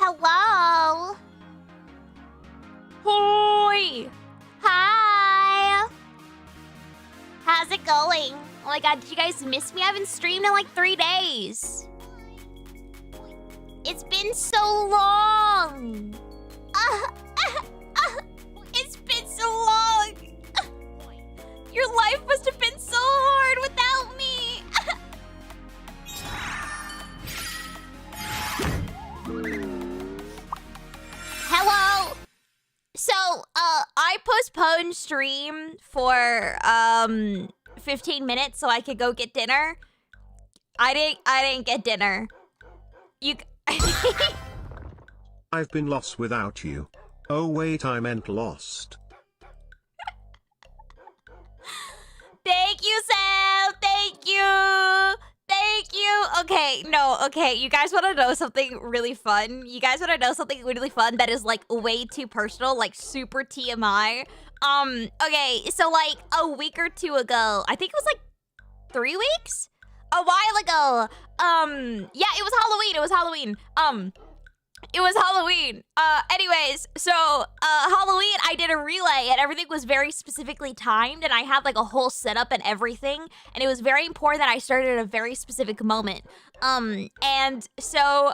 Hello? Hoi! Hi! How's it going? Oh my god, did you guys miss me? I haven't streamed in like 3 days. It's been so long! It's been so long! Your life must have been so hard without me! Hello! So, I postponed stream for, 15 minutes so I could go get dinner. I didn't get dinner. You... I've been lost without you. Oh wait, I meant lost. Thank you, Sam! Thank you! Thank you! Okay, no, okay, you guys want to know something really fun? You guys want to know something really fun that is, like, way too personal, like, super TMI? Okay, so, like, a week or two ago, I think it was, like, 3 weeks? A while ago, yeah, it was Halloween, anyways, so, Halloween, I did a relay, and everything was very specifically timed, and I had, like, a whole setup and everything, and it was very important that I started at a very specific moment. And so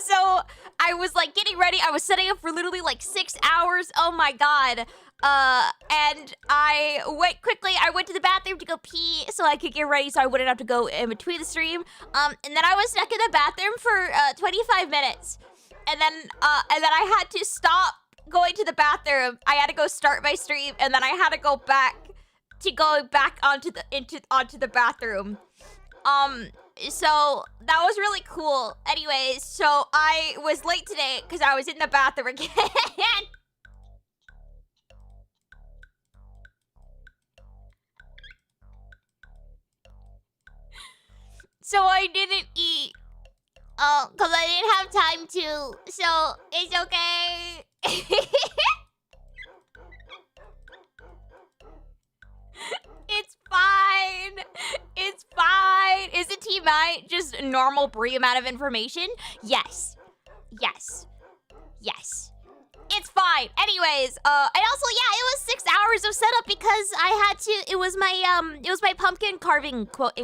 so I was, like, getting ready, I was setting up for literally, like, 6 hours, oh my god. And I went to the bathroom to go pee so I could get ready so I wouldn't have to go in between the stream. And then I was stuck in the bathroom for 25 minutes. And then I had to stop going to the bathroom. I had to go start my stream, and then I had to go back onto the bathroom. So that was really cool. Anyways, so I was late today because I was in the bathroom again. So I didn't eat. Cause I didn't have time to. So it's okay. It's fine. It's fine. Is it TMI just normal Brie amount of information? Yes. Yes. Yes. It's fine. Anyways, and also, yeah, it was 6 hours of setup because I had to. It was my pumpkin carving quote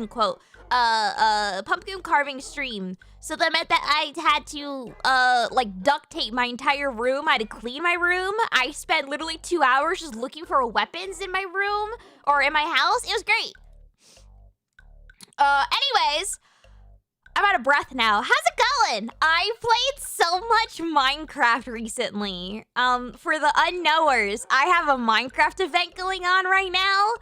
pumpkin carving stream. So that meant that I had to like duct tape my entire room. I had to clean my room. I spent literally 2 hours just looking for weapons in my room or in my house. It was great. Anyways, I'm out of breath now. How's it going? I played so much Minecraft recently. For the unknowers, I have a Minecraft event going on right now.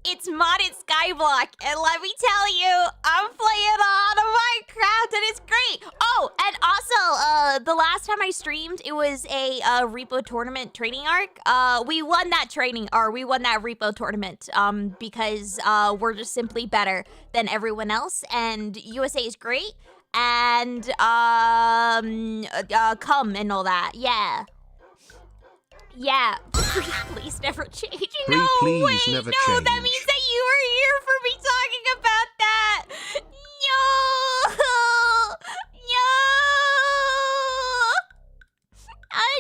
It's modded Skyblock, and let me tell you, I'm playing a lot of Minecraft, and it's great. Oh, and also, the last time I streamed, it was a repo tournament training arc. We won that repo tournament, because we're just simply better than everyone else, and USA is great, and come and all that, yeah. Yeah, please never change. No, please wait, never no, change. that means that you were here for me talking about that. No, no.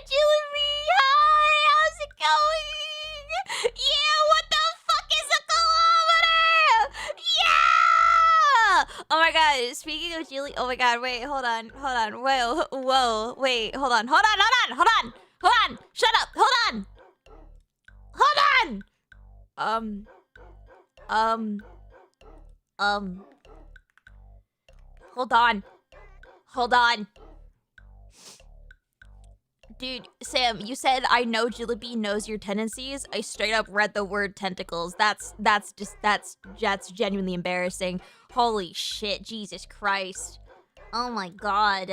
Julie, hi, how's it going? Yeah, what the fuck is a kilometer? Yeah. Oh my god, speaking of Julie, oh my god, wait, hold on, whoa, wait, hold on, shut up, hold on. Hold on. Dude, Sam, you said I know Jillaby knows your tendencies. I straight up read the word tentacles. That's genuinely embarrassing. Holy shit, Jesus Christ. Oh my god.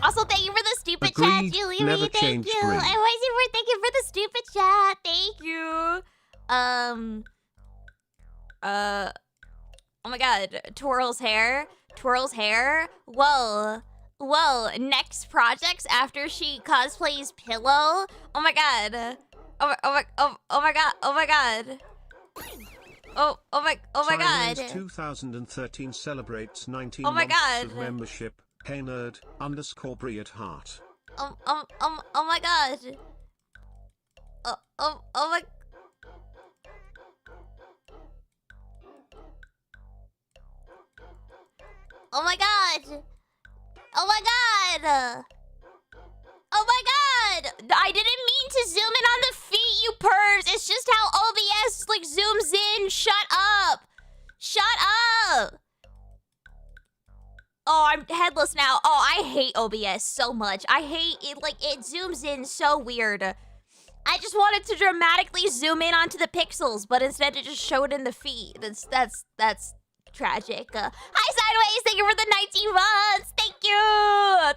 Also, thank you for the stupid chat, Julie. Thank you. I wasn't thank you for the stupid chat. Thank you. Oh my god. Twirl's hair. Whoa. Next projects after she cosplays Pillow. Oh my god. Oh my god. oh my Sideways god. 2013 celebrates 19 Oh my months god. of membership. Hey nerd _BriAtHeart. Oh my god. Oh my. Oh my god. Oh my god. Oh my god. I didn't mean to zoom in on the feet, you pervs. It's just how OBS like zooms in. Shut up. Shut up. Oh, I'm headless now. Oh, I hate OBS so much. I hate it. Like, it zooms in so weird. I just wanted to dramatically zoom in onto the pixels, but instead it just showed in the feed. That's tragic. Hi, Sideways. Thank you for the 19 months. Thank you.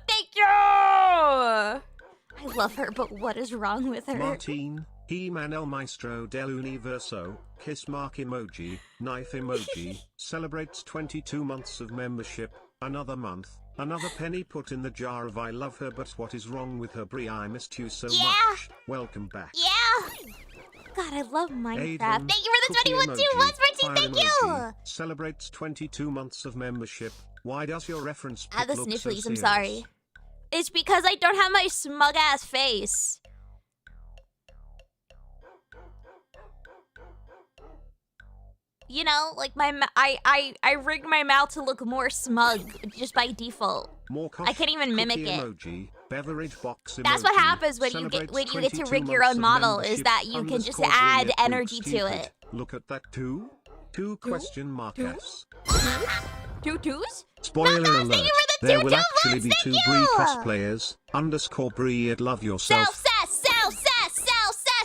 Thank you. I love her, but what is wrong with her? Martine, He-Man El Maestro del Universo, kiss mark emoji, knife emoji, celebrates 22 months of membership. Another month, another penny put in the jar of I love her, but what is wrong with her? Bri, I missed you so much. Welcome back. Yeah. God, I love Minecraft. Aiden, Thank you for the 21 emoji, 2 months, Martine. Thank emoji, you. celebrates 22 months of membership. Why does your reference Ah, the pic look so snifflies, I'm serious? sorry. It's because I don't have my smug ass face. You know, like I rigged my mouth to look more smug just by default. More I can't even mimic it. Emoji, beverage box emoji, That's what happens when you get to rig your own model, is that you can just add energy to it. Look at that two question mark S. Two twos? Spoiler alert, thank you for the there two will actually be thank two you! Bri cosplayers, _Bri, love yourself. Self-cess!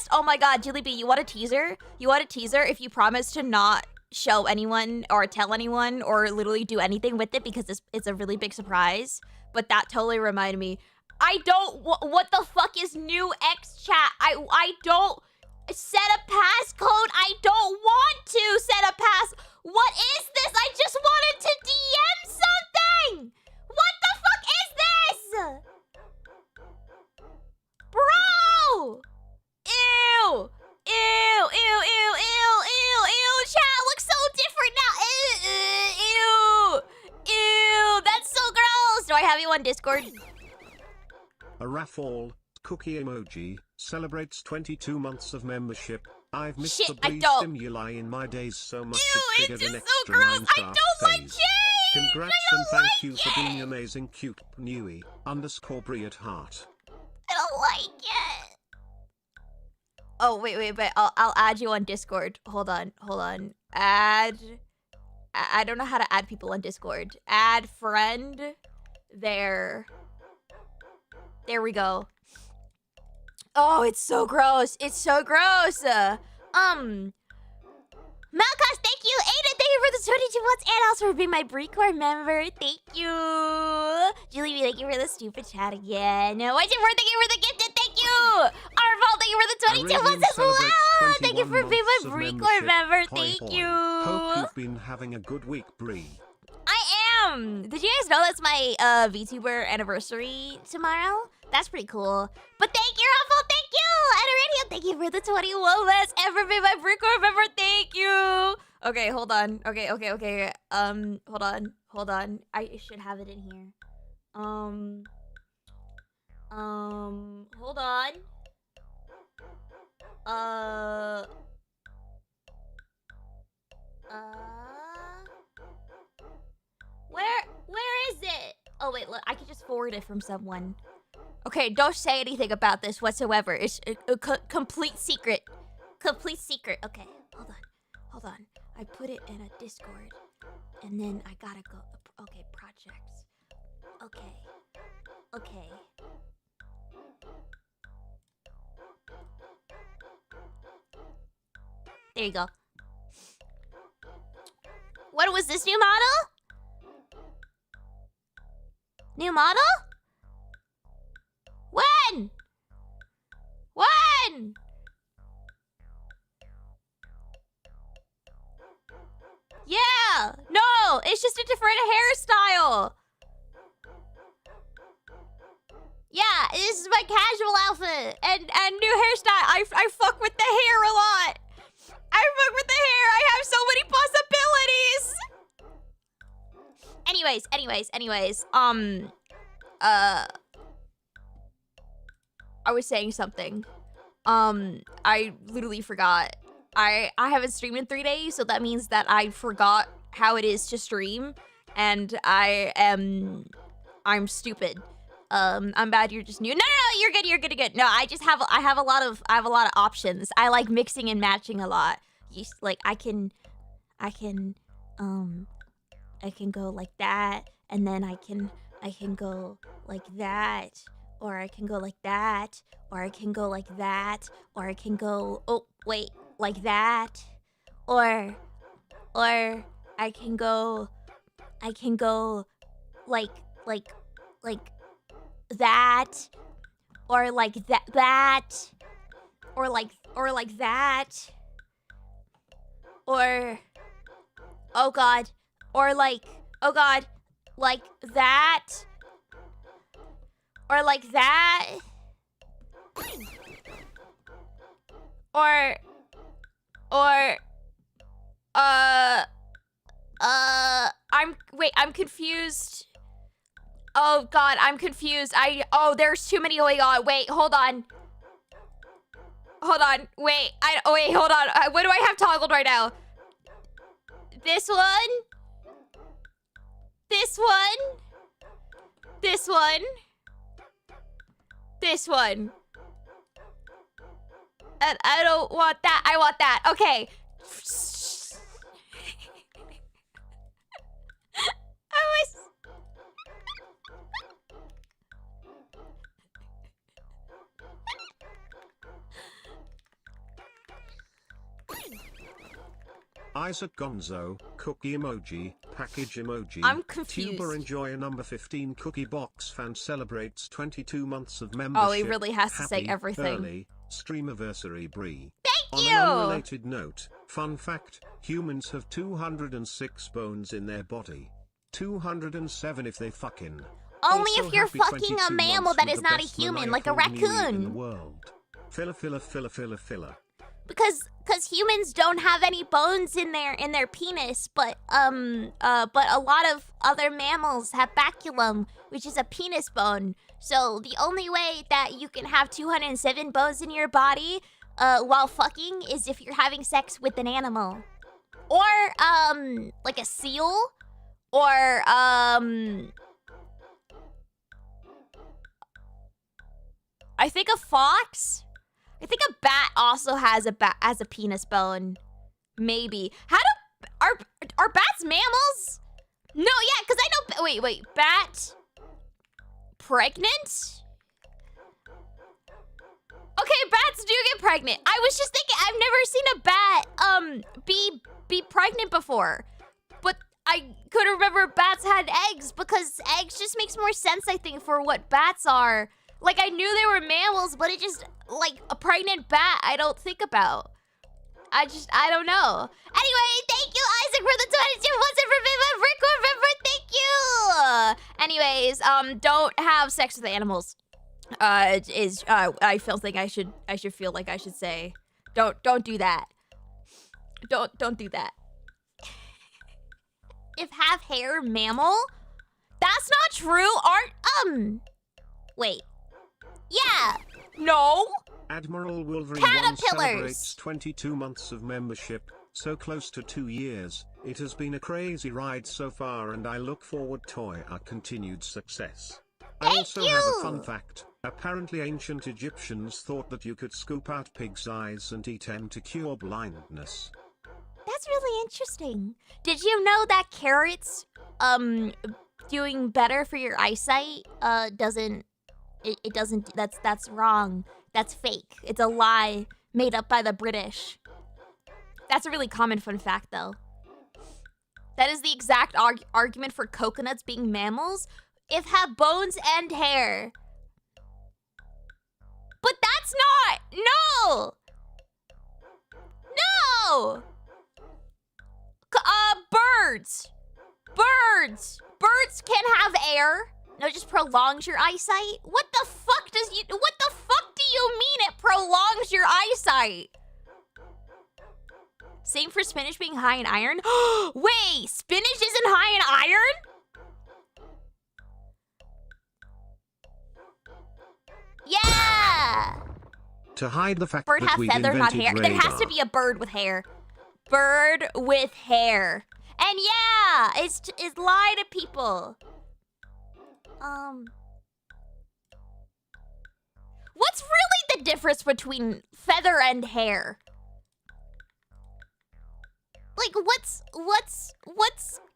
Oh my god, Julie B, you want a teaser? You want a teaser if you promise to not show anyone or tell anyone or literally do anything with it, because it's a really big surprise. But that totally reminded me. I don't, what the fuck is new X chat? I don't set a passcode. I don't want to set a pass. What is this? I just wanted to DM something. What the fuck is this? Bro! Ew! Chat looks so different now. Ew! That's so gross. Do I have you on Discord? A raffle cookie emoji celebrates 22 months of membership. I've missed Shit, the I Bri don't. stimuli in my days so much Ew, it triggered it's an just so extra gross. I Minecraft don't like phase. change. Congrats and thank you for being amazing, cute newie _BriAtHeart. I don't like it. Oh, wait, but I'll add you on Discord. Hold on. Add. I don't know how to add people on Discord. Add friend. There. There we go. Oh, it's so gross. It's so gross. Malcos, thank you. Aiden, thank you for the 22 months and also for being my BriCore member. Thank you. Julie, thank you for the stupid chat again. Why'd you thank you for the gifted? Thank you. Arval, thank you for the 22 months as well. Thank you for being my BriCore member. Thank you. Hope you've been having a good week, Bri. I am. Did you guys know that's my VTuber anniversary tomorrow? That's pretty cool. But thank you, Ruffle. Thank you. And Radio, thank you for the 21 months. Ever been my BriCore member? Thank you. Okay, hold on. Okay. Hold on. I should have it in here. Hold on. Where is it? Oh wait, look, I could just forward it from someone. Okay, don't say anything about this whatsoever. It's a complete secret. Complete secret. Okay, hold on. I put it in a Discord, and then I gotta go. Okay, projects. Okay. There you go. What was this new model? New model? When? Yeah! No! It's just a different hairstyle! Yeah, this is my casual outfit and new hairstyle. I fuck with the hair a lot. I have so Anyways. I was saying something. I literally forgot. I haven't streamed in 3 days, so that means that I forgot how it is to stream, and I'm stupid. I'm bad. You're just new. No, you're good. No, I have a lot of options. I like mixing and matching a lot. Like I can go like that, and then I can go like that, or I can go like that, or I can go like that, or I can go, oh wait, like that, or I can go like that, or like that, or like that, or oh god, or like, oh god, like that, or like that, or I'm confused. Oh god, I'm confused. There's too many going on. Wait, hold on. Wait, hold on. What do I have toggled right now? This one. And I don't want that. I want that. Okay. Isaac Gonzo, cookie emoji, package emoji. I'm confused. Tuber Enjoyer number 15 cookie box fan celebrates 22 months of membership. Oh, he really has to say Happy, everything. Early, streamiversary Bri. Thank you! On an unrelated note, fun fact, humans have 206 bones in their body. 207 if they fucking. Only Also, if you're happy fucking 22 a mammal months that with is the not a best human, like a maniacal meat in the raccoon. world. Filler. Because humans don't have any bones in their penis, but a lot of other mammals have baculum, which is a penis bone. So the only way that you can have 207 bones in your body while fucking is if you're having sex with an animal. Or like a seal, or I think a fox. I think a bat also has a penis bone. Maybe. How do are bats mammals? No, yeah, because I know. Wait, bat pregnant? Okay, bats do get pregnant. I was just thinking, I've never seen a bat be pregnant before, but I could remember bats had eggs because eggs just makes more sense, I think, for what bats are. Like, I knew they were mammals, but it just, like, a pregnant bat, I don't think about. I don't know. Anyway, thank you, Isaac, for the 22 months of Thank you. Anyways, don't have sex with animals. I feel like I should feel like I should say, don't do that. Don't do that. If have hair, mammal? That's not true. Wait. Yeah. No. Admiral Wolverine Caterpillars. 1 celebrates 22 months of membership, so close to 2 years. It has been a crazy ride so far and I look forward to our continued success. I also have a fun fact. Apparently ancient Egyptians thought that you could scoop out pig's eyes and eat them to cure blindness. That's really interesting. Did you know that carrots, doing better for your eyesight, doesn't, that's wrong. That's fake. It's a lie made up by the British. That's a really common fun fact, though. That is the exact argument for coconuts being mammals, if have bones and hair. But that's not, no! No! Birds can have air. No, just prolongs your eyesight. What the fuck do you mean it prolongs your eyesight? Same for spinach being high in iron. Wait, spinach isn't high in iron? To hide the fact Bird that have we've feather, not invented hair. radar. There has to be a bird with hair. Bird with hair. And yeah, it's lie to people. What's really the difference between feather and hair? Like, what's,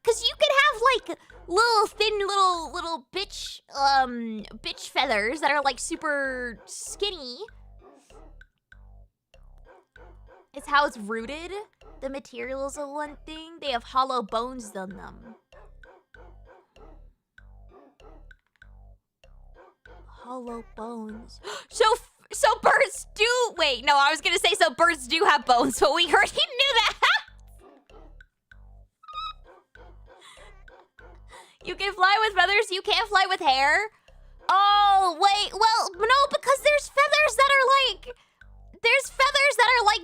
cause you could have like little thin little bitch feathers that are like super skinny. It's how it's rooted. The materials are one thing. They have hollow bones on them. Hollow bones. So birds do. Wait, no, I was gonna say so birds do have bones, but we already knew that. You can fly with feathers. You can't fly with hair. Oh wait, well no, because there's feathers that are like. There's feathers that are like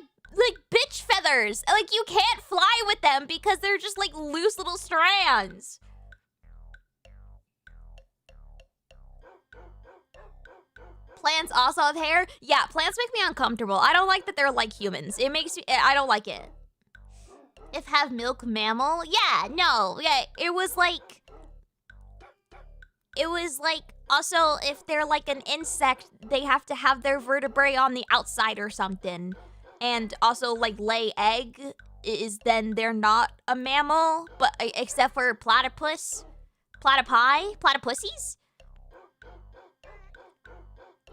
bitch feathers. Like you can't fly with them because they're just like loose little strands. Plants also have hair? Yeah, plants make me uncomfortable. I don't like that they're like humans. It makes me, I don't like it. If have milk mammal? Yeah, no, yeah, it was like also if they're like an insect, they have to have their vertebrae on the outside or something. And also like lay egg is then they're not a mammal, but except for platypussies?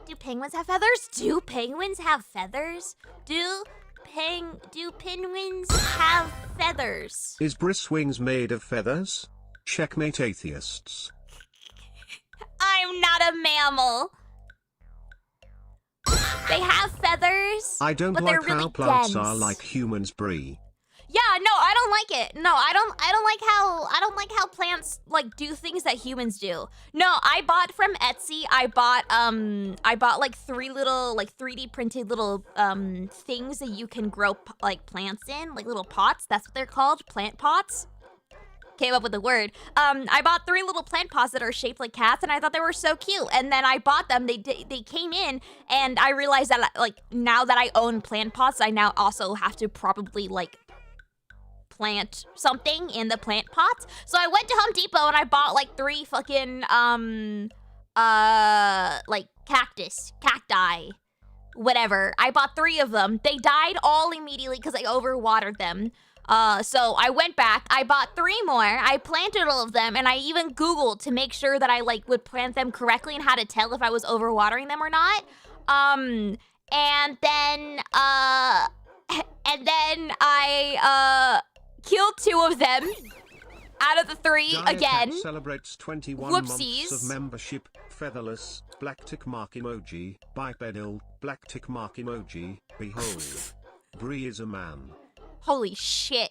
Do penguins have feathers? Do penguins have feathers? Do penguins have feathers? Is Bri's wings made of feathers? Checkmate atheists. I'm not a mammal. They have feathers. I don't but they're like really how plants dense. are like humans, Bri. Yeah, no, I don't like it. No, I don't like how plants like do things that humans do. No, I bought from Etsy. I bought like 3 little like 3D printed little things that you can grow like plants in, like little pots. That's what they're called, plant pots. Came up with the word. I bought 3 little plant pots that are shaped like cats, and I thought they were so cute. And then I bought them. They came in, and I realized that like now that I own plant pots, I now also have to probably like plant something in the plant pots. So I went to Home Depot and I bought like 3 fucking like cacti, whatever. I bought 3 of them. They died all immediately because I overwatered them. So I went back, I bought 3 more, I planted all of them, and I even Googled to make sure that I like would plant them correctly and how to tell if I was overwatering them or not. And then I killed 2 of them out of the 3 Diet again. Hat celebrates 21 Whoopsies. months of membership. Featherless, black tick mark emoji, bipedal, black tick mark emoji, behold. Bri is a man. Holy shit.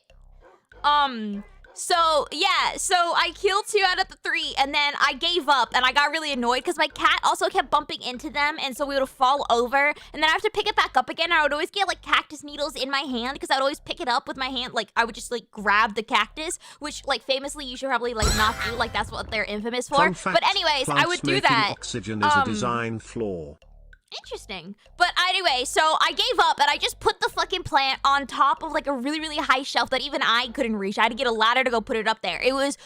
So yeah, so I killed 2 out of the 3, and then I gave up, and I got really annoyed because my cat also kept bumping into them, and so we would fall over, and then I have to pick it back up again. And I would always get like cactus needles in my hand because I would always pick it up with my hand. Like I would just like grab the cactus, which like famously you should probably like not do. Like that's what they're infamous for. Fun fact, But anyways, I would do plants making that. Oxygen is a design flaw. Interesting. But anyway, so I gave up and I just put the fucking plant on top of like a really, really high shelf that even I couldn't reach. I had to get a ladder to go put it up there. It was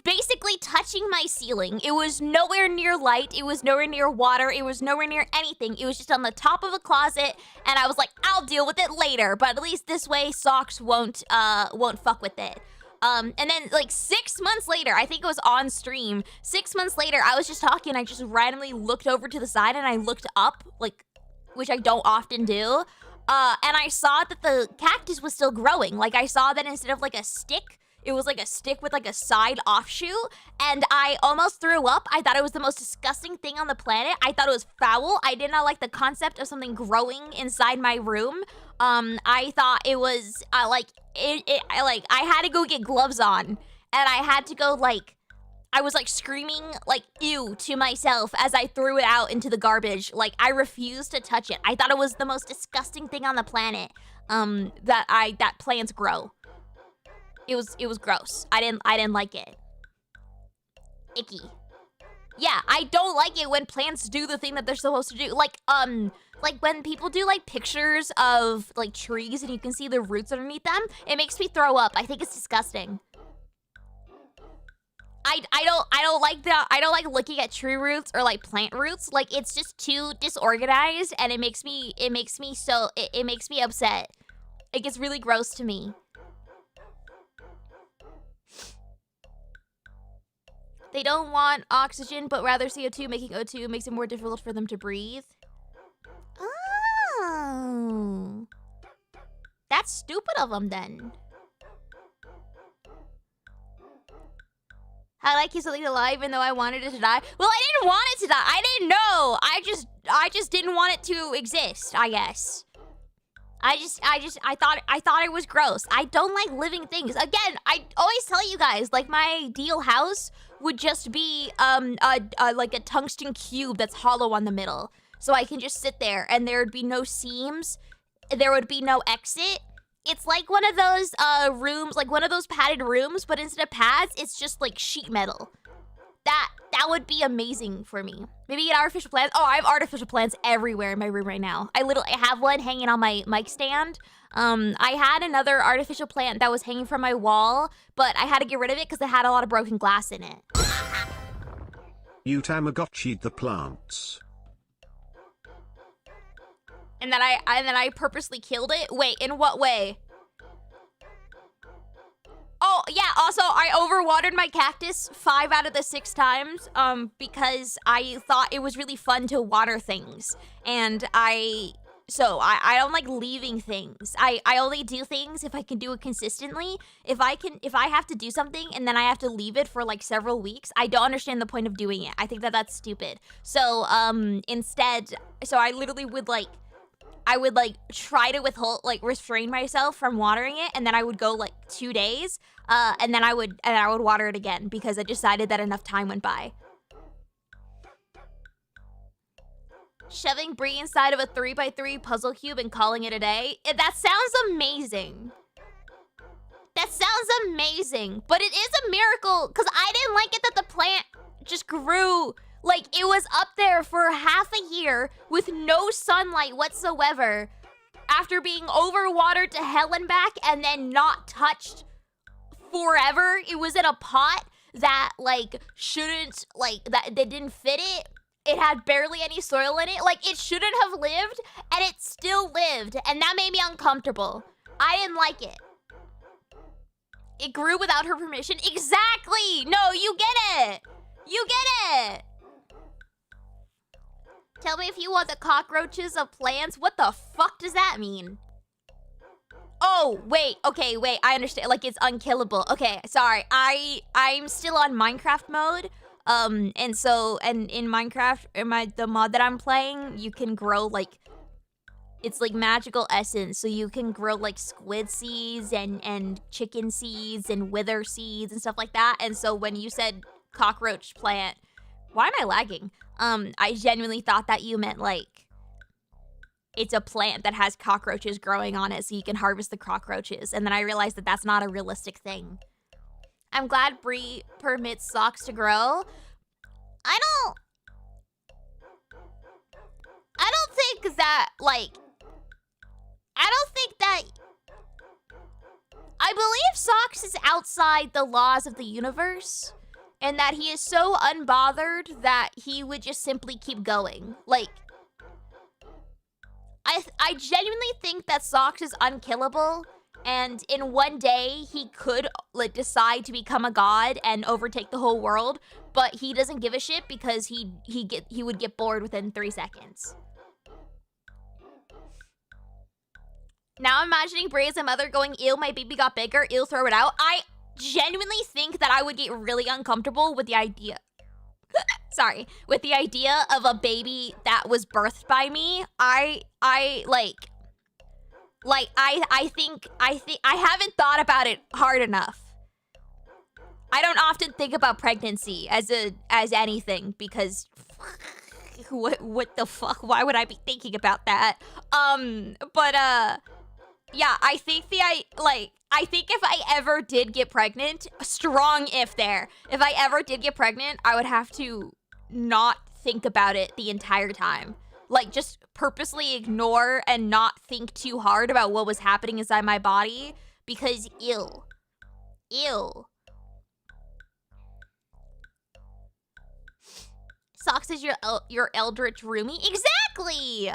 basically touching my ceiling. It was nowhere near light. It was nowhere near water. It was nowhere near anything. It was just on the top of a closet, and I was like, I'll deal with it later. But at least this way, socks won't fuck with it. And then like 6 months later, I think it was on stream, 6 months later, I was just talking, I just randomly looked over to the side and I looked up, like, which I don't often do. And I saw that the cactus was still growing. Like I saw that instead of like a stick, it was like a stick with like a side offshoot, and I almost threw up. I thought it was the most disgusting thing on the planet. I thought it was foul. I did not like the concept of something growing inside my room. I thought it was I had to go get gloves on, and I had to go like, I was like screaming like ew to myself as I threw it out into the garbage. Like I refused to touch it. I thought it was the most disgusting thing on the planet. That plants grow. It was gross. I didn't like it. Icky. Yeah, I don't like it when plants do the thing that they're supposed to do. Like like when people do like pictures of like trees and you can see the roots underneath them, it makes me throw up. I think it's disgusting. I don't like looking at tree roots or like plant roots. Like it's just too disorganized and it makes me upset. It gets really gross to me. They don't want oxygen, but rather CO2, making O2 makes it more difficult for them to breathe. Oh. That's stupid of them then. I like keep something alive even though I wanted it to die. Well, I didn't want it to die. I didn't know. I just didn't want it to exist, I guess. I thought it was gross. I don't like living things. Again, I always tell you guys, like my ideal house would just be like a tungsten cube that's hollow on the middle. So I can just sit there and there would be no seams. There would be no exit. It's like one of those rooms, like one of those padded rooms, but instead of pads, it's just like sheet metal. That would be amazing for me. Maybe get artificial plants. Oh, I have artificial plants everywhere in my room right now. I have one hanging on my mic stand. I had another artificial plant that was hanging from my wall, but I had to get rid of it because it had a lot of broken glass in it. You Tamagotchi'd the plants. And then I purposely killed it? Wait, in what way? Oh, yeah, also, I overwatered my cactus 5 out of the 6 times, because I thought it was really fun to water things. And I don't like leaving things. I only do things if I can do it consistently. If I have to do something and then I have to leave it for like several weeks, I don't understand the point of doing it. I think that that's stupid. So, instead, I literally would I would try to restrain myself from watering it, and then I would go like 2 days, and then I would water it again because I decided that enough time went by. Shoving Brie inside of a 3x3 puzzle cube and calling it a day. That sounds amazing. That sounds amazing, but it is a miracle because I didn't like it that the plant just grew. Like, it was up there for half a year with no sunlight whatsoever after being overwatered to hell and back and then not touched forever. It was in a pot that, shouldn't, that didn't fit it. It had barely any soil in it. Like, it shouldn't have lived, and it still lived, and that made me uncomfortable. I didn't like it. It grew without her permission. Exactly! No, you get it! You get it! Tell me if you want the cockroaches of plants. What the fuck does that mean? Oh, wait. Okay, wait. I understand. Like, it's unkillable. Okay, sorry. I'm still on Minecraft mode. And in Minecraft, the mod that I'm playing, you can grow, it's like magical essence. So you can grow, squid seeds and chicken seeds and wither seeds and stuff like that. And so when you said cockroach plant, why am I lagging? I genuinely thought that you meant, it's a plant that has cockroaches growing on it so you can harvest the cockroaches. And then I realized that that's not a realistic thing. I'm glad Brie permits socks to grow. I don't think that, I believe Socks is outside the laws of the universe. And that he is so unbothered that he would just simply keep going. I genuinely think that Socks is unkillable. And in one day, he could decide to become a god and overtake the whole world. But he doesn't give a shit because he would get bored within 3 seconds. Now I'm imagining Brie as a mother going, ew, my baby got bigger, ew, throw it out. I genuinely think that I would get really uncomfortable with the idea. Sorry, with the idea of a baby that was birthed by me. I think I haven't thought about it hard enough. I don't often think about pregnancy as anything because what the fuck? Why would I be thinking about that? Yeah, I think I think if I ever did get pregnant, strong if there. If I ever did get pregnant, I would have to not think about it the entire time. like just purposely ignore and not think too hard about what was happening inside my body because ew. Socks is your eldritch roomie? Exactly!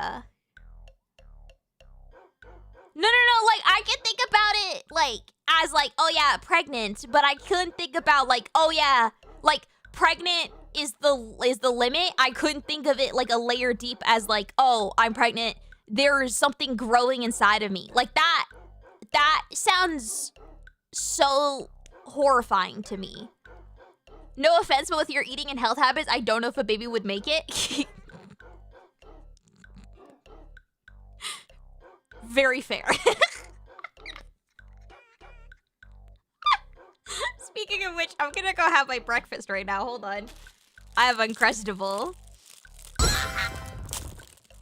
No, like, I can think about it, like, as, like, oh, yeah, pregnant, but I couldn't think about, like, oh, yeah, like, pregnant is the limit. I couldn't think of it, like, a layer deep as, like, oh, I'm pregnant. There's something growing inside of me. Like, that sounds so horrifying to me. No offense, but with your eating and health habits, I don't know if a baby would make it. Very fair. Speaking of which, I'm gonna go have my breakfast right now. Hold on. I have Uncrustable.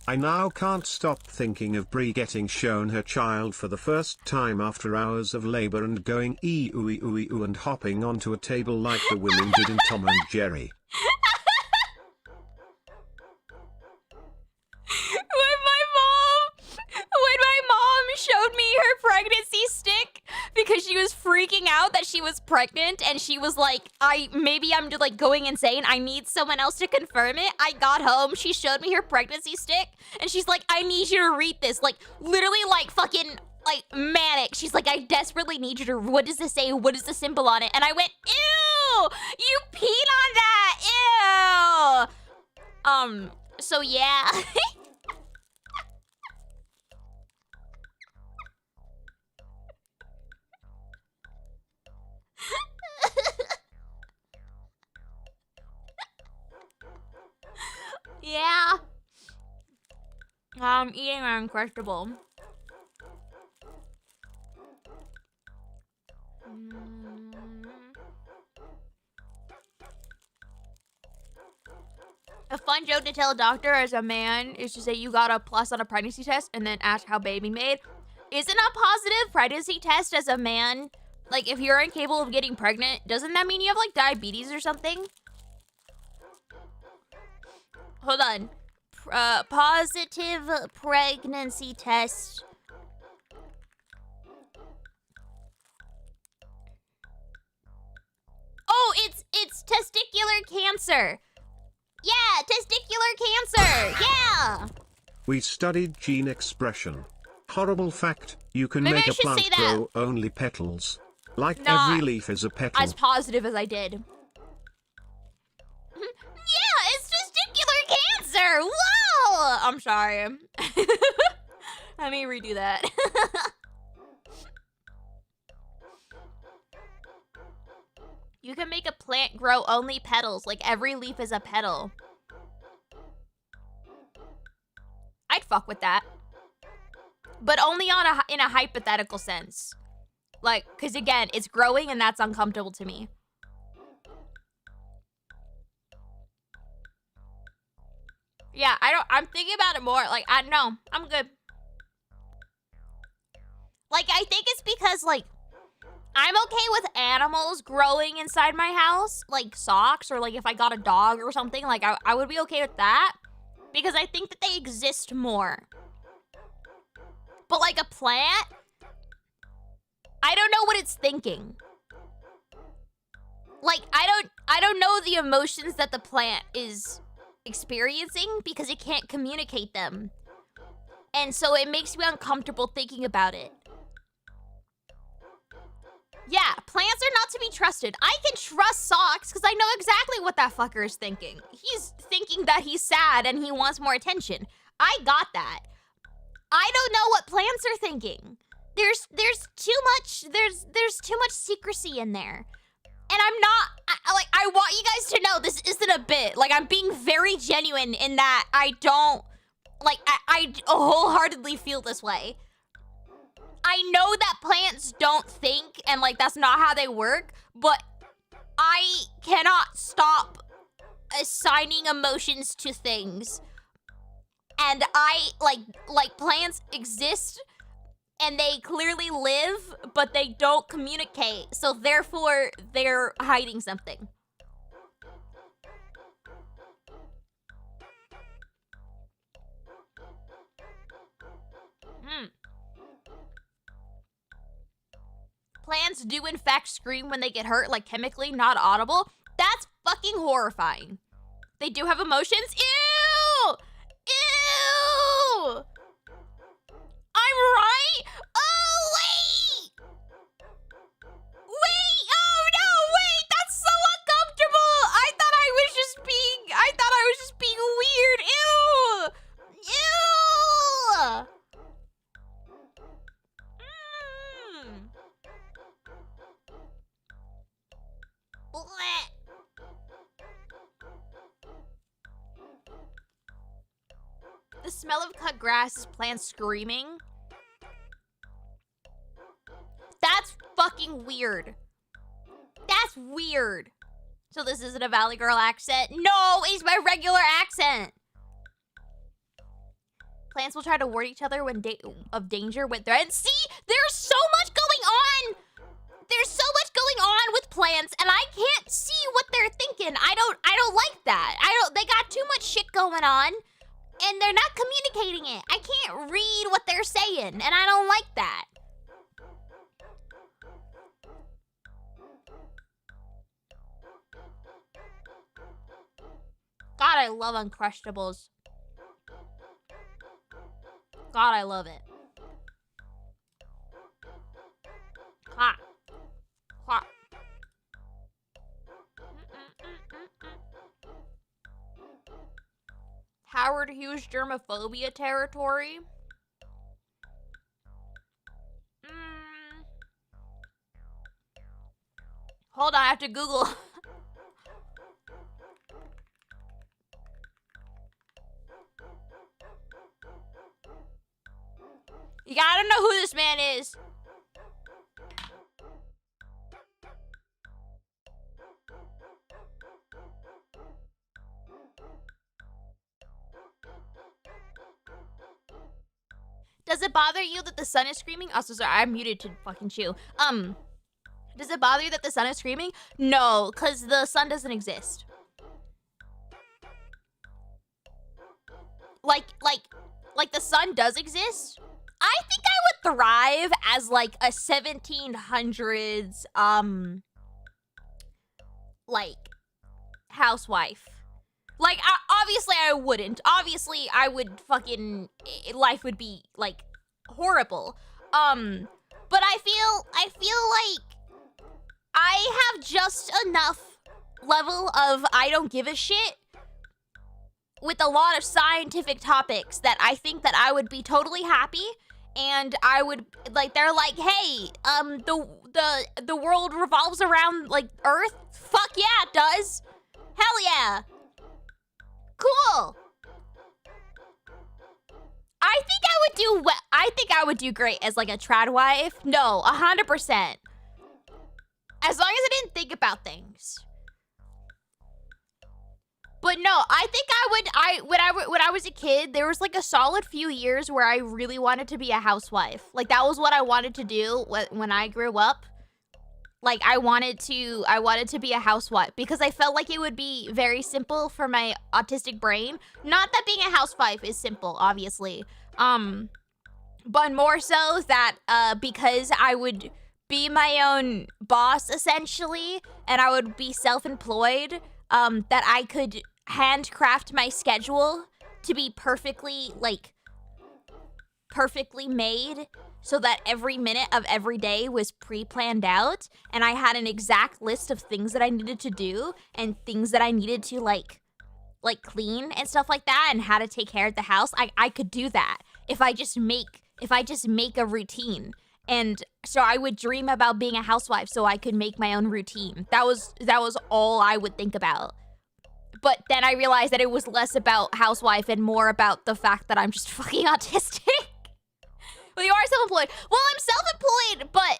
I now can't stop thinking of Bri getting shown her child for the first time after hours of labor and going ee-ooey-ooey-oo and hopping onto a table like the women did in Tom and Jerry. When my mom showed me her pregnancy stick because she was freaking out that she was pregnant and she was like, maybe I'm just like going insane. I need someone else to confirm it. I got home. She showed me her pregnancy stick and she's like, I need you to read this. Like literally like fucking like manic. She's like, I desperately need you to, what does this say? What is the symbol on it? And I went, ew, you peed on that. Ew. So yeah. Yeah. I'm eating an Uncrustable. A fun joke to tell a doctor as a man is to say you got a plus on a pregnancy test and then ask how baby made. Isn't a positive pregnancy test as a man, like if you're incapable of getting pregnant, doesn't that mean you have like diabetes or something? Hold on. Positive pregnancy test. Oh, it's testicular cancer. Yeah, testicular cancer. Yeah. We studied gene expression. Horrible fact, you can Maybe make I a should plant say that. grow only petals. Like Not every leaf is a petal. as positive as I did. Yeah, it's testicular cancer. Whoa! I'm sorry. Let me redo that. You can make a plant grow only petals. Like every leaf is a petal. I'd fuck with that. But only on in a hypothetical sense. Like, because again, it's growing and that's uncomfortable to me. Yeah, I'm thinking about it more. Like, I don't know. I'm good. Like, I think it's because, like, I'm okay with animals growing inside my house. Like, socks, or, like, if I got a dog or something. Like, I would be okay with that. Because I think that they exist more. But, like, a plant, I don't know what it's thinking. Like, I don't know the emotions that the plant is experiencing because it can't communicate them. And so it makes me uncomfortable thinking about it. Yeah, plants are not to be trusted. I can trust Socks because I know exactly what that fucker is thinking. He's thinking that he's sad and he wants more attention. I got that. I don't know what plants are thinking. There's too much secrecy in there. And I'm not, I want you guys to know this isn't a bit. Like, I'm being very genuine in that I don't, like, I wholeheartedly feel this way. I know that plants don't think, and, like, that's not how they work, but I cannot stop assigning emotions to things. And I, like plants exist, and they clearly live, but they don't communicate. So therefore, they're hiding something. plants do in fact scream when they get hurt, like chemically not audible, that's fucking horrifying. They do have emotions. Ew! Ew! I'm right? Oh, wait! Wait! Oh, no, wait! That's so uncomfortable! I thought I was just being weird. Ew! Ew! Blech. The smell of cut grass is plants screaming. That's fucking weird. That's weird. So this isn't a Valley Girl accent? No, it's my regular accent. Plants will try to ward each other when of danger with threats. See, there's so much going on. There's so much going on with plants, and I can't see what they're thinking. I don't like that. They got too much shit going on, and they're not communicating it. I can't read what they're saying, and I don't like that. God, I love Uncrustables. God, I love it. Ha. Ha. Howard Hughes germophobia territory. Hold on, I have to Google. You gotta know who this man is. Does it bother you that the sun is screaming? Also, sorry, I'm muted to fucking chew. Does it bother you that the sun is screaming? No, because the sun doesn't exist. Like the sun does exist. I think I would thrive as like a 1700s like housewife. Like obviously I wouldn't. Obviously I would fucking life would be like horrible. But I feel like I have just enough level of I don't give a shit with a lot of scientific topics that I think that I would be totally happy. And I would, like, they're like, hey, the world revolves around, like, Earth? Fuck yeah, it does. Hell yeah. Cool. I think I would do great as, like, a trad wife. No, 100%. As long as I didn't think about things. But no, I think when I was a kid, there was like a solid few years where I really wanted to be a housewife. Like that was what I wanted to do when I grew up. Like I wanted to be a housewife because I felt like it would be very simple for my autistic brain. Not that being a housewife is simple, obviously. But more so that because I would be my own boss essentially, and I would be self-employed. That I could handcraft my schedule to be perfectly made so that every minute of every day was pre-planned out and I had an exact list of things that I needed to do and things that I needed to like clean and stuff like that and how to take care of the house. I could do that if I just make a routine. And so I would dream about being a housewife so I could make my own routine. That was all I would think about. But then I realized that it was less about housewife and more about the fact that I'm just fucking autistic. Well, you are self-employed. Well, I'm self-employed, but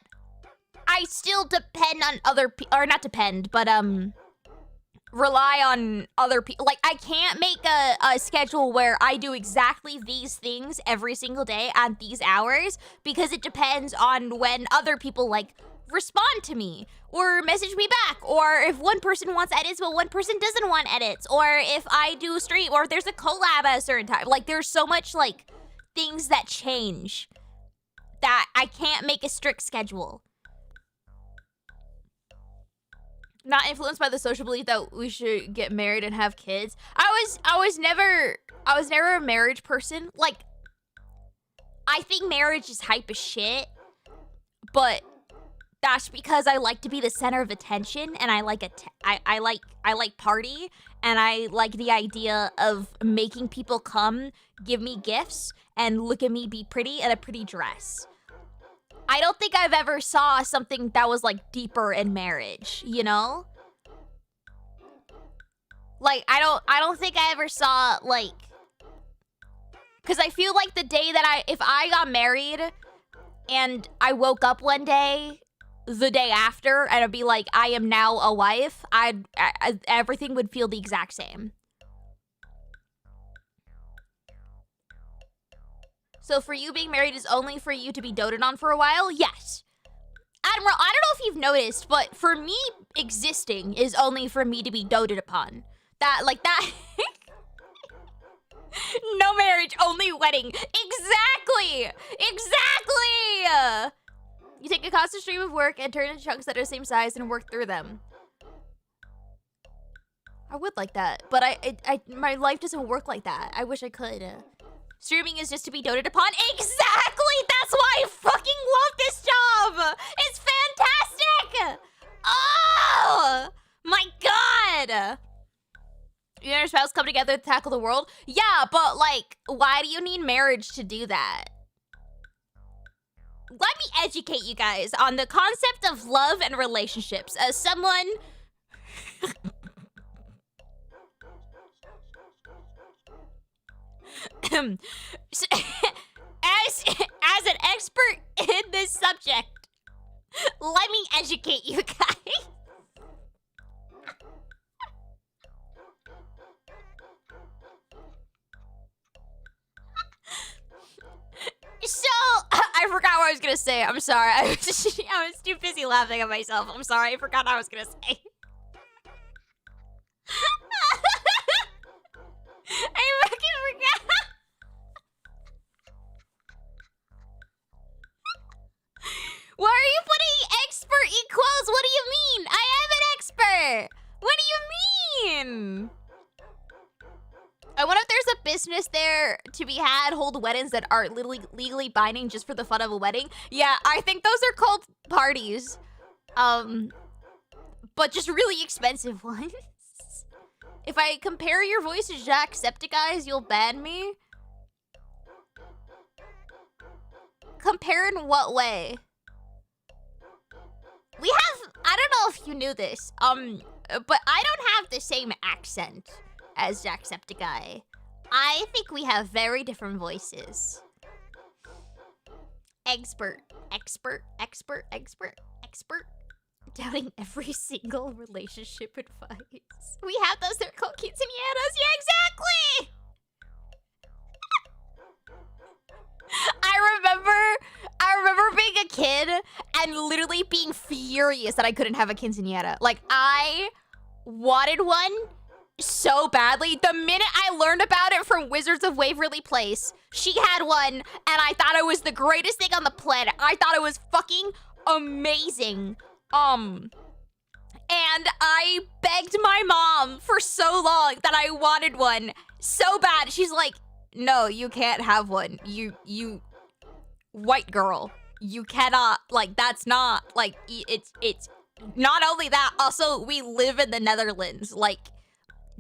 I still depend on other people, or not depend, but rely on other people. Like, I can't make a schedule where I do exactly these things every single day at these hours because it depends on when other people, like, respond to me or message me back, or if one person wants edits but one person doesn't want edits, or if I do a stream, or if there's a collab at a certain time. Like, there's so much, like, things that change that I can't make a strict schedule. not influenced by the social belief that we should get married and have kids. I was never a marriage person. Like, I think marriage is hype as shit, but that's because I like to be the center of attention, and I like I like party, and I like the idea of making people come, give me gifts, and look at me be pretty in a pretty dress. I don't think I've ever saw something that was like deeper in marriage, you know? Like, I don't think I ever saw like, cause I feel like the day that if I got married and I woke up one day, the day after, and I'd be like, I am now a wife, everything would feel the exact same. So for you, being married is only for you to be doted on for a while? Yes. Admiral, I don't know if you've noticed, but for me, existing is only for me to be doted upon. That. No marriage, only wedding. Exactly! You take a constant stream of work and turn into chunks that are the same size and work through them. I would like that, but my life doesn't work like that. I wish I could. Streaming is just to be doted upon. Exactly! That's why I fucking love this job! It's fantastic! Oh! My god! You and your spouse come together to tackle the world? Yeah, but like, why do you need marriage to do that? Let me educate you guys on the concept of love and relationships as someone... as an expert in this subject, let me educate you guys. So, I forgot what I was gonna say. I'm sorry. I was too busy laughing at myself. I'm sorry. I forgot what I was gonna say. I fucking forgot. Why are you putting expert equals? What do you mean? I am an expert. What do you mean? I wonder if there's a business there to be had, hold weddings that are legally binding just for the fun of a wedding. Yeah, I think those are called parties. But just really expensive ones. If I compare your voice to Jacksepticeye's, you'll ban me? Compare in what way? We have, I don't know if you knew this, but I don't have the same accent as Jacksepticeye. I think we have very different voices. Expert. Doubting every single relationship advice. We have those, they're called quinceañeras. Yeah, exactly! I remember being a kid and literally being furious that I couldn't have a quinceañera. Like, I wanted one so badly. The minute I learned about it from Wizards of Waverly Place, she had one, and I thought it was the greatest thing on the planet. I thought it was fucking amazing. And I begged my mom for so long that I wanted one so bad. She's like, no, you can't have one. You white girl. You cannot, like, that's not, like, it's not only that, also, we live in the Netherlands. Like,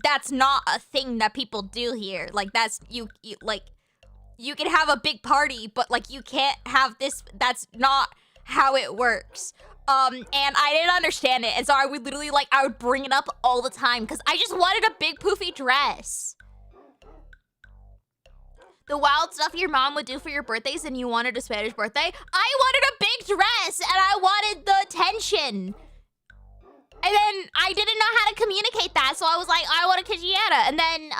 that's not a thing that people do here. Like, that's, you can have a big party, but, like, you can't have this, that's not how it works. And I didn't understand it, and so I would literally, like, I would bring it up all the time, because I just wanted a big poofy dress. The wild stuff your mom would do for your birthdays and you wanted a Spanish birthday? I wanted a big dress, and I wanted the attention. And then I didn't know how to communicate that, so I was like, I want a quinceañera. And then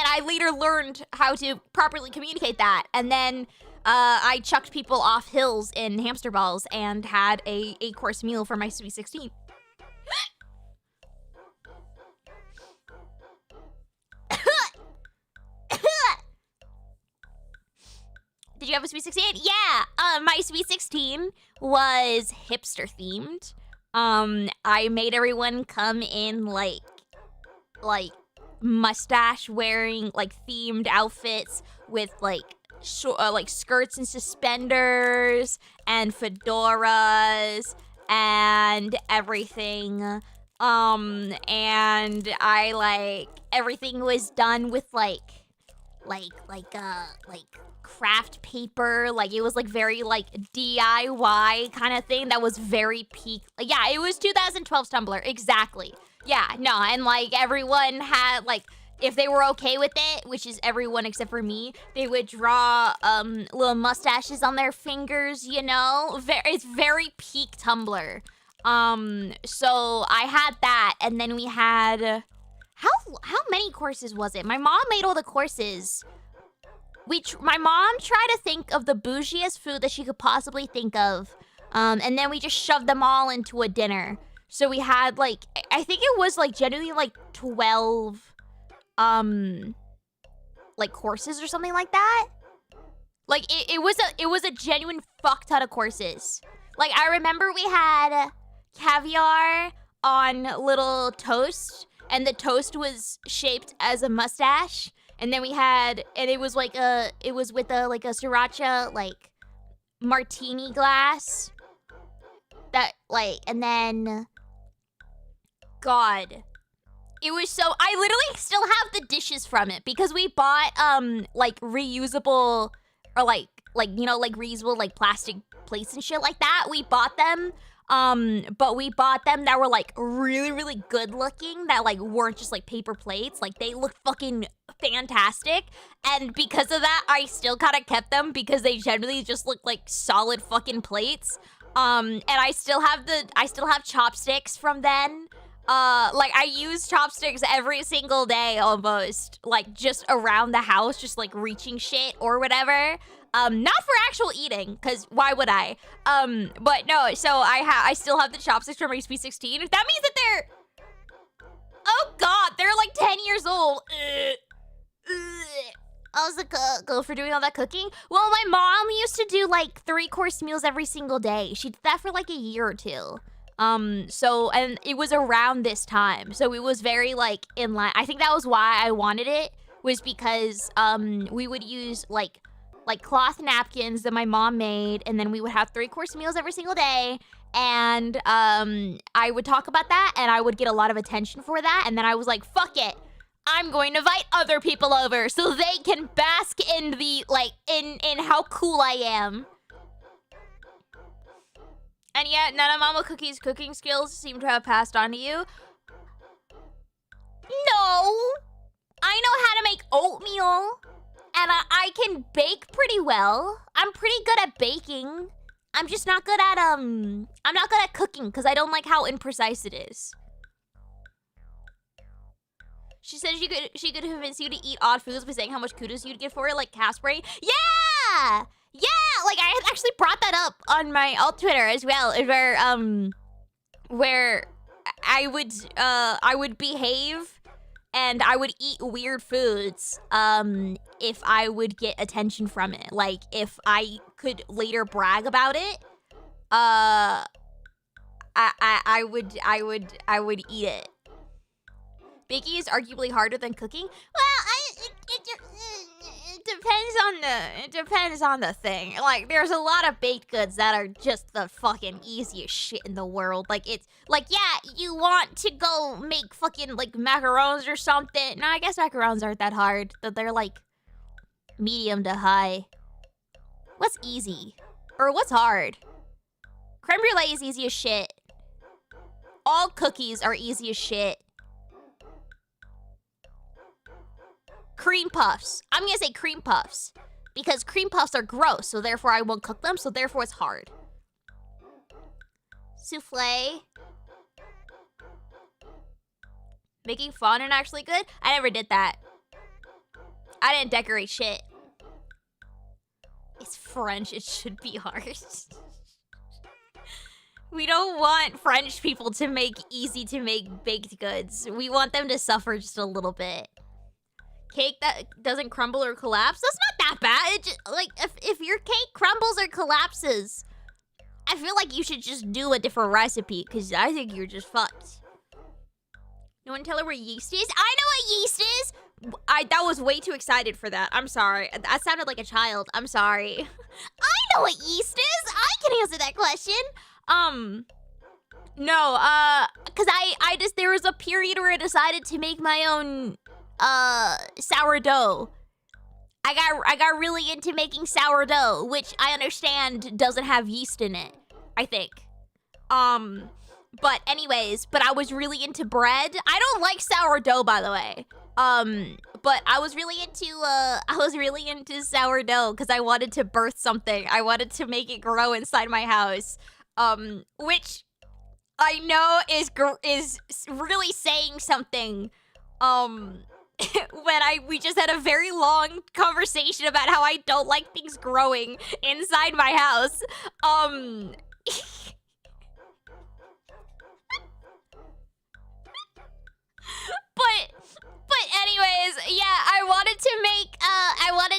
I later learned how to properly communicate that. And then I chucked people off hills in hamster balls and had a 8-course meal for my Sweet 16. Did you have a Sweet 16? Yeah, my Sweet 16 was hipster themed. I made everyone come in like mustache wearing like themed outfits with like skirts and suspenders and fedoras and everything. And I like everything was done with like craft paper. Like it was like very like DIY kind of thing that was very peak. Yeah, it was 2012's Tumblr, exactly. Yeah, no, and like everyone had like, if they were okay with it, which is everyone except for me, they would draw little mustaches on their fingers, you know? It's very peak Tumblr. So I had that, and then we had how many courses was it? My mom made all the courses. My mom tried to think of the bougiest food that she could possibly think of, and then we just shoved them all into a dinner. So we had like, I think it was like genuinely like 12 like courses or something like that. Like it was a genuine fuck ton of courses. Like I remember we had caviar on little toast, and the toast was shaped as a mustache. And then we had, and it was with a like a sriracha like martini glass. That like, and then God, it was so, I literally still have the dishes from it because we bought like reusable or like you know, like reusable like plastic plates and shit like that. We bought them, but we bought them that were like really, really good looking, that like weren't just like paper plates. Like they looked fucking fantastic, and because of that I still kind of kept them because they generally just look like solid fucking plates. And I still have chopsticks from then. Like I use chopsticks every single day almost, like just around the house, just like reaching shit or whatever. Not for actual eating, cause why would I? But no, so I still have the chopsticks from my Sweet 16. That means that they're, oh God, they're like 10 years old. How's the go for doing all that cooking? Well, my mom used to do like 3-course meals every single day. She did that for like a year or two. So, and it was around this time. So it was very like in line. I think that was why I wanted it, was because, we would use like cloth napkins that my mom made, and then we would have 3-course meals every single day. And, I would talk about that, and I would get a lot of attention for that. And then I was like, fuck it. I'm going to invite other people over so they can bask in the, like, in how cool I am. And yet, none of Mama Cookie's cooking skills seem to have passed on to you. No! I know how to make oatmeal. And I can bake pretty well. I'm pretty good at baking. I'm just not good at, I'm not good at cooking because I don't like how imprecise it is. She said she could convince you to eat odd foods by saying how much kudos you'd get for it, like Casper. Yeah! Yeah! Like, I had actually brought that up on my alt Twitter as well, where I would behave and I would eat weird foods, if I would get attention from it. Like, if I could later brag about it, I would eat it. Baking is arguably harder than cooking. Well, it depends on the thing. Like, there's a lot of baked goods that are just the fucking easiest shit in the world. Like, it's like, yeah, you want to go make fucking like macarons or something. No, I guess macarons aren't that hard. They're like medium to high. What's easy? Or what's hard? Creme brulee is easy as shit. All cookies are easy as shit. Cream puffs. I'm gonna say cream puffs because cream puffs are gross, so therefore I won't cook them, so therefore it's hard. Souffle. Making fondant actually good? I never did that. I didn't decorate shit. It's French, it should be hard. We don't want French people to make easy to make baked goods. We want them to suffer just a little bit. Cake that doesn't crumble or collapse, that's not that bad. It just, like, if your cake crumbles or collapses, I feel like you should just do a different recipe, because I think you're just fucked. You want to tell her where yeast is? I know what yeast is! That was way too excited for that. I'm sorry. That sounded like a child. I'm sorry. I know what yeast is! I can answer that question! No, because there was a period where I decided to make my own, sourdough. I got really into making sourdough, which I understand doesn't have yeast in it, I think. But anyways, I was really into bread. I don't like sourdough, by the way. But I was really into sourdough because I wanted to birth something. I wanted to make it grow inside my house. Which I know is really saying something. We just had a very long conversation about how I don't like things growing inside my house. But anyways, yeah, I wanted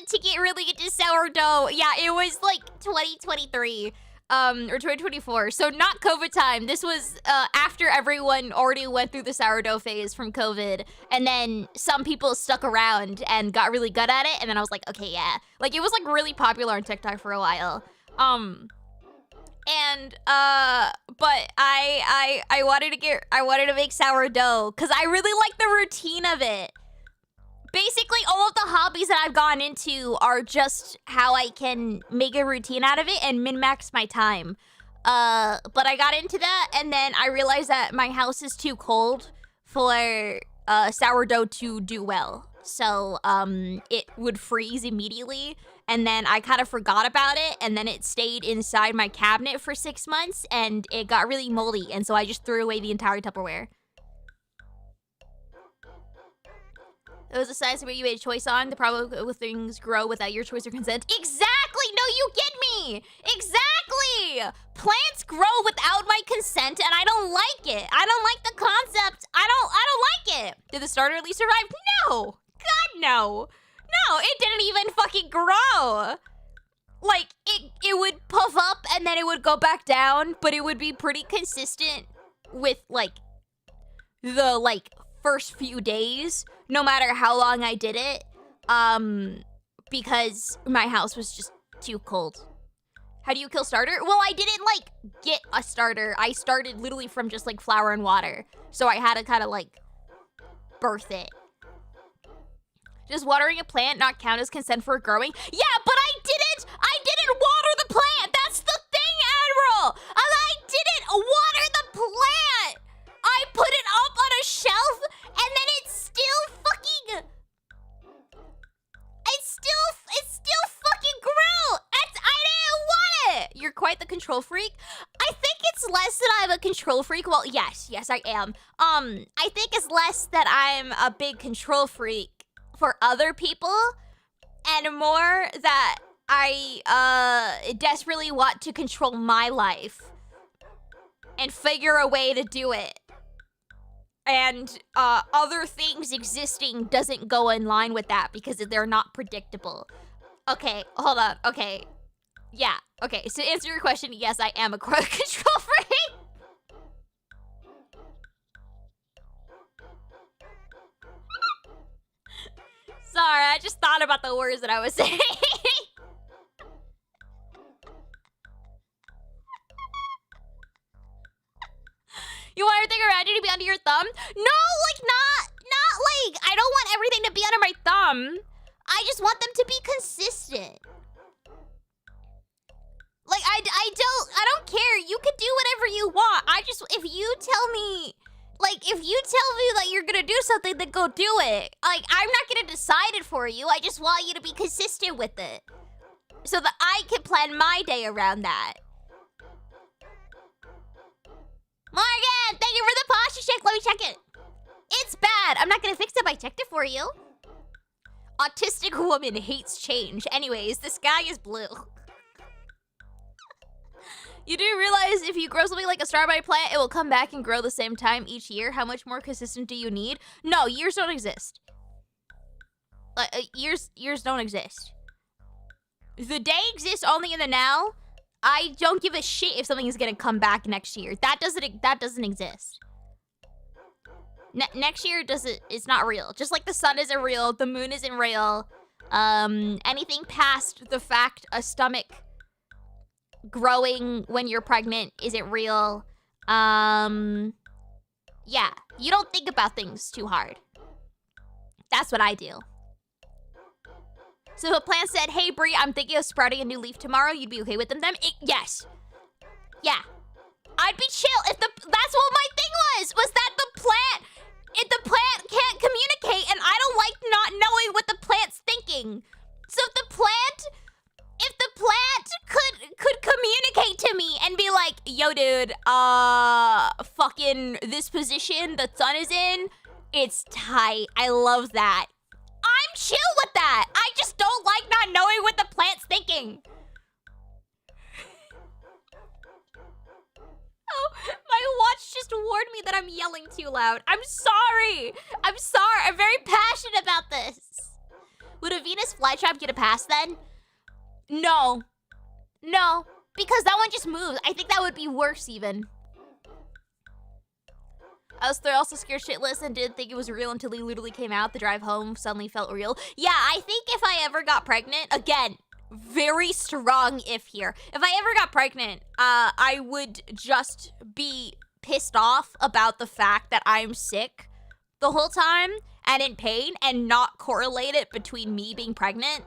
to get really into sourdough. Yeah, it was like 2023. Or 2024. So not COVID time. This was after everyone already went through the sourdough phase from COVID. And then some people stuck around and got really good at it. And then I was like, okay, yeah. Like, it was like really popular on TikTok for a while. But I wanted to make sourdough because I really like the routine of it. Basically, all of the hobbies that I've gone into are just how I can make a routine out of it and min-max my time. But I got into that, and then I realized that my house is too cold for sourdough to do well. So, it would freeze immediately, and then I kind of forgot about it, and then it stayed inside my cabinet for 6 months, and it got really moldy, and so I just threw away the entire Tupperware. It was a science where you made a choice on. The problem with things grow without your choice or consent. Exactly! No, you get me! Exactly! Plants grow without my consent, and I don't like it. I don't like the concept. I don't like it. Did the starter at least survive? No! God, no! No, it didn't even fucking grow! Like, it would puff up, and then it would go back down, but it would be pretty consistent with, like, the, like, first few days, no matter how long I did it, because my house was just too cold. How do you kill starter? Well, I didn't, like, get a starter. I started literally from just, like, flour and water. So I had to kind of, like, birth it. Does watering a plant not count as consent for growing? Yeah, but I didn't water the plant! That's the thing, Admiral! I didn't water the plant! I put it up on a shelf, and then it still fucking grew. I didn't want it. You're quite the control freak. I think it's less that I'm a control freak. Well, yes, I am. I think it's less that I'm a big control freak for other people, and more that I desperately want to control my life and figure a way to do it. And other things existing doesn't go in line with that because they're not predictable. Okay, hold on. Okay. Yeah, okay. So to answer your question, yes, I am a control freak. Sorry, I just thought about the words that I was saying. You want everything around you to be under your thumb? No, like, not like, I don't want everything to be under my thumb. I just want them to be consistent. Like, I don't care. You can do whatever you want. If you tell me that you're gonna do something, then go do it. Like, I'm not gonna decide it for you. I just want you to be consistent with it, so that I can plan my day around that. Morgan, thank you for the posture check. Let me check it. It's bad. I'm not gonna fix it, but I checked it for you. Autistic woman hates change. Anyways, the sky is blue. You do realize if you grow something like a strawberry plant, it will come back and grow the same time each year. How much more consistent do you need? No, years don't exist. Years don't exist. The day exists only in the now. I don't give a shit if something is gonna come back next year. That doesn't exist. Next year it's not real. Just like the sun isn't real, the moon isn't real. Anything past the fact a stomach growing when you're pregnant isn't real. Yeah, you don't think about things too hard. That's what I do. So if a plant said, hey, Bri, I'm thinking of sprouting a new leaf tomorrow, you'd be okay with them? Yes. Yeah. I'd be chill if that's what my thing was that if the plant can't communicate, and I don't like not knowing what the plant's thinking. So if the plant could communicate to me and be like, yo, dude, fucking this position the sun is in, it's tight. I love that. I'm chill with that. I just don't like not knowing what the plant's thinking. Oh, my watch just warned me that I'm yelling too loud. I'm sorry. I'm very passionate about this. Would a Venus flytrap get a pass then? No, because that one just moves. I think that would be worse even. I was also scared shitless and didn't think it was real until he literally came out. The drive home suddenly felt real. Yeah, I think if I ever got pregnant, again, very strong if here. If I ever got pregnant, I would just be pissed off about the fact that I'm sick the whole time and in pain and not correlate it between me being pregnant.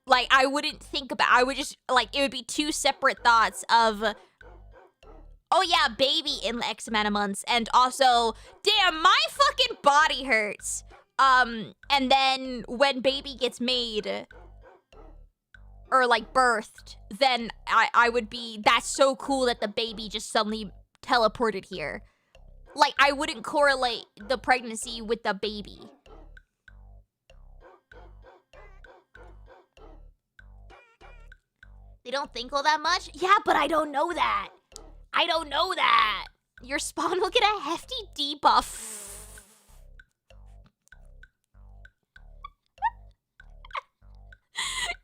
Like, I wouldn't think about, I would just, like, it would be two separate thoughts of, oh yeah, baby in X amount of months, and also, damn, my fucking body hurts. And then when baby gets made, or like birthed, then I would be, that's so cool that the baby just suddenly teleported here. Like, I wouldn't correlate the pregnancy with the baby. They don't think all that much? Yeah, but I don't know that. I don't know that. Your spawn will get a hefty debuff.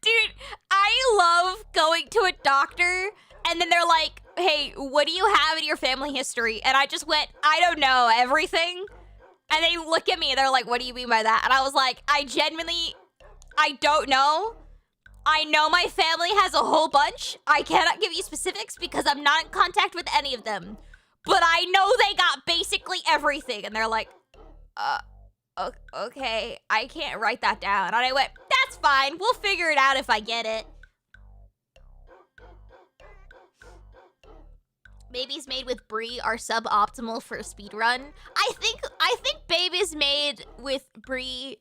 Dude, I love going to a doctor and then they're like, hey, what do you have in your family history? And I just went, I don't know, everything. And they look at me and they're like, what do you mean by that? And I was like, I don't know. I know my family has a whole bunch. I cannot give you specifics because I'm not in contact with any of them. But I know they got basically everything. And they're like, okay, I can't write that down. And I went, that's fine. We'll figure it out if I get it. Babies made with Bri are suboptimal for a speedrun. I think babies made with Bri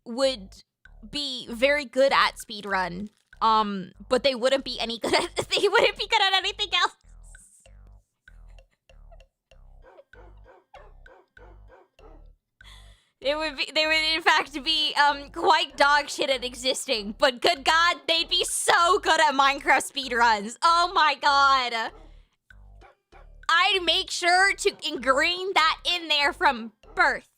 would be very good at speedrun. But they wouldn't be any good at anything else. They would in fact be quite dog shit at existing, but good God, they'd be so good at Minecraft speedruns. Oh my God. I'd make sure to ingrain that in there from birth.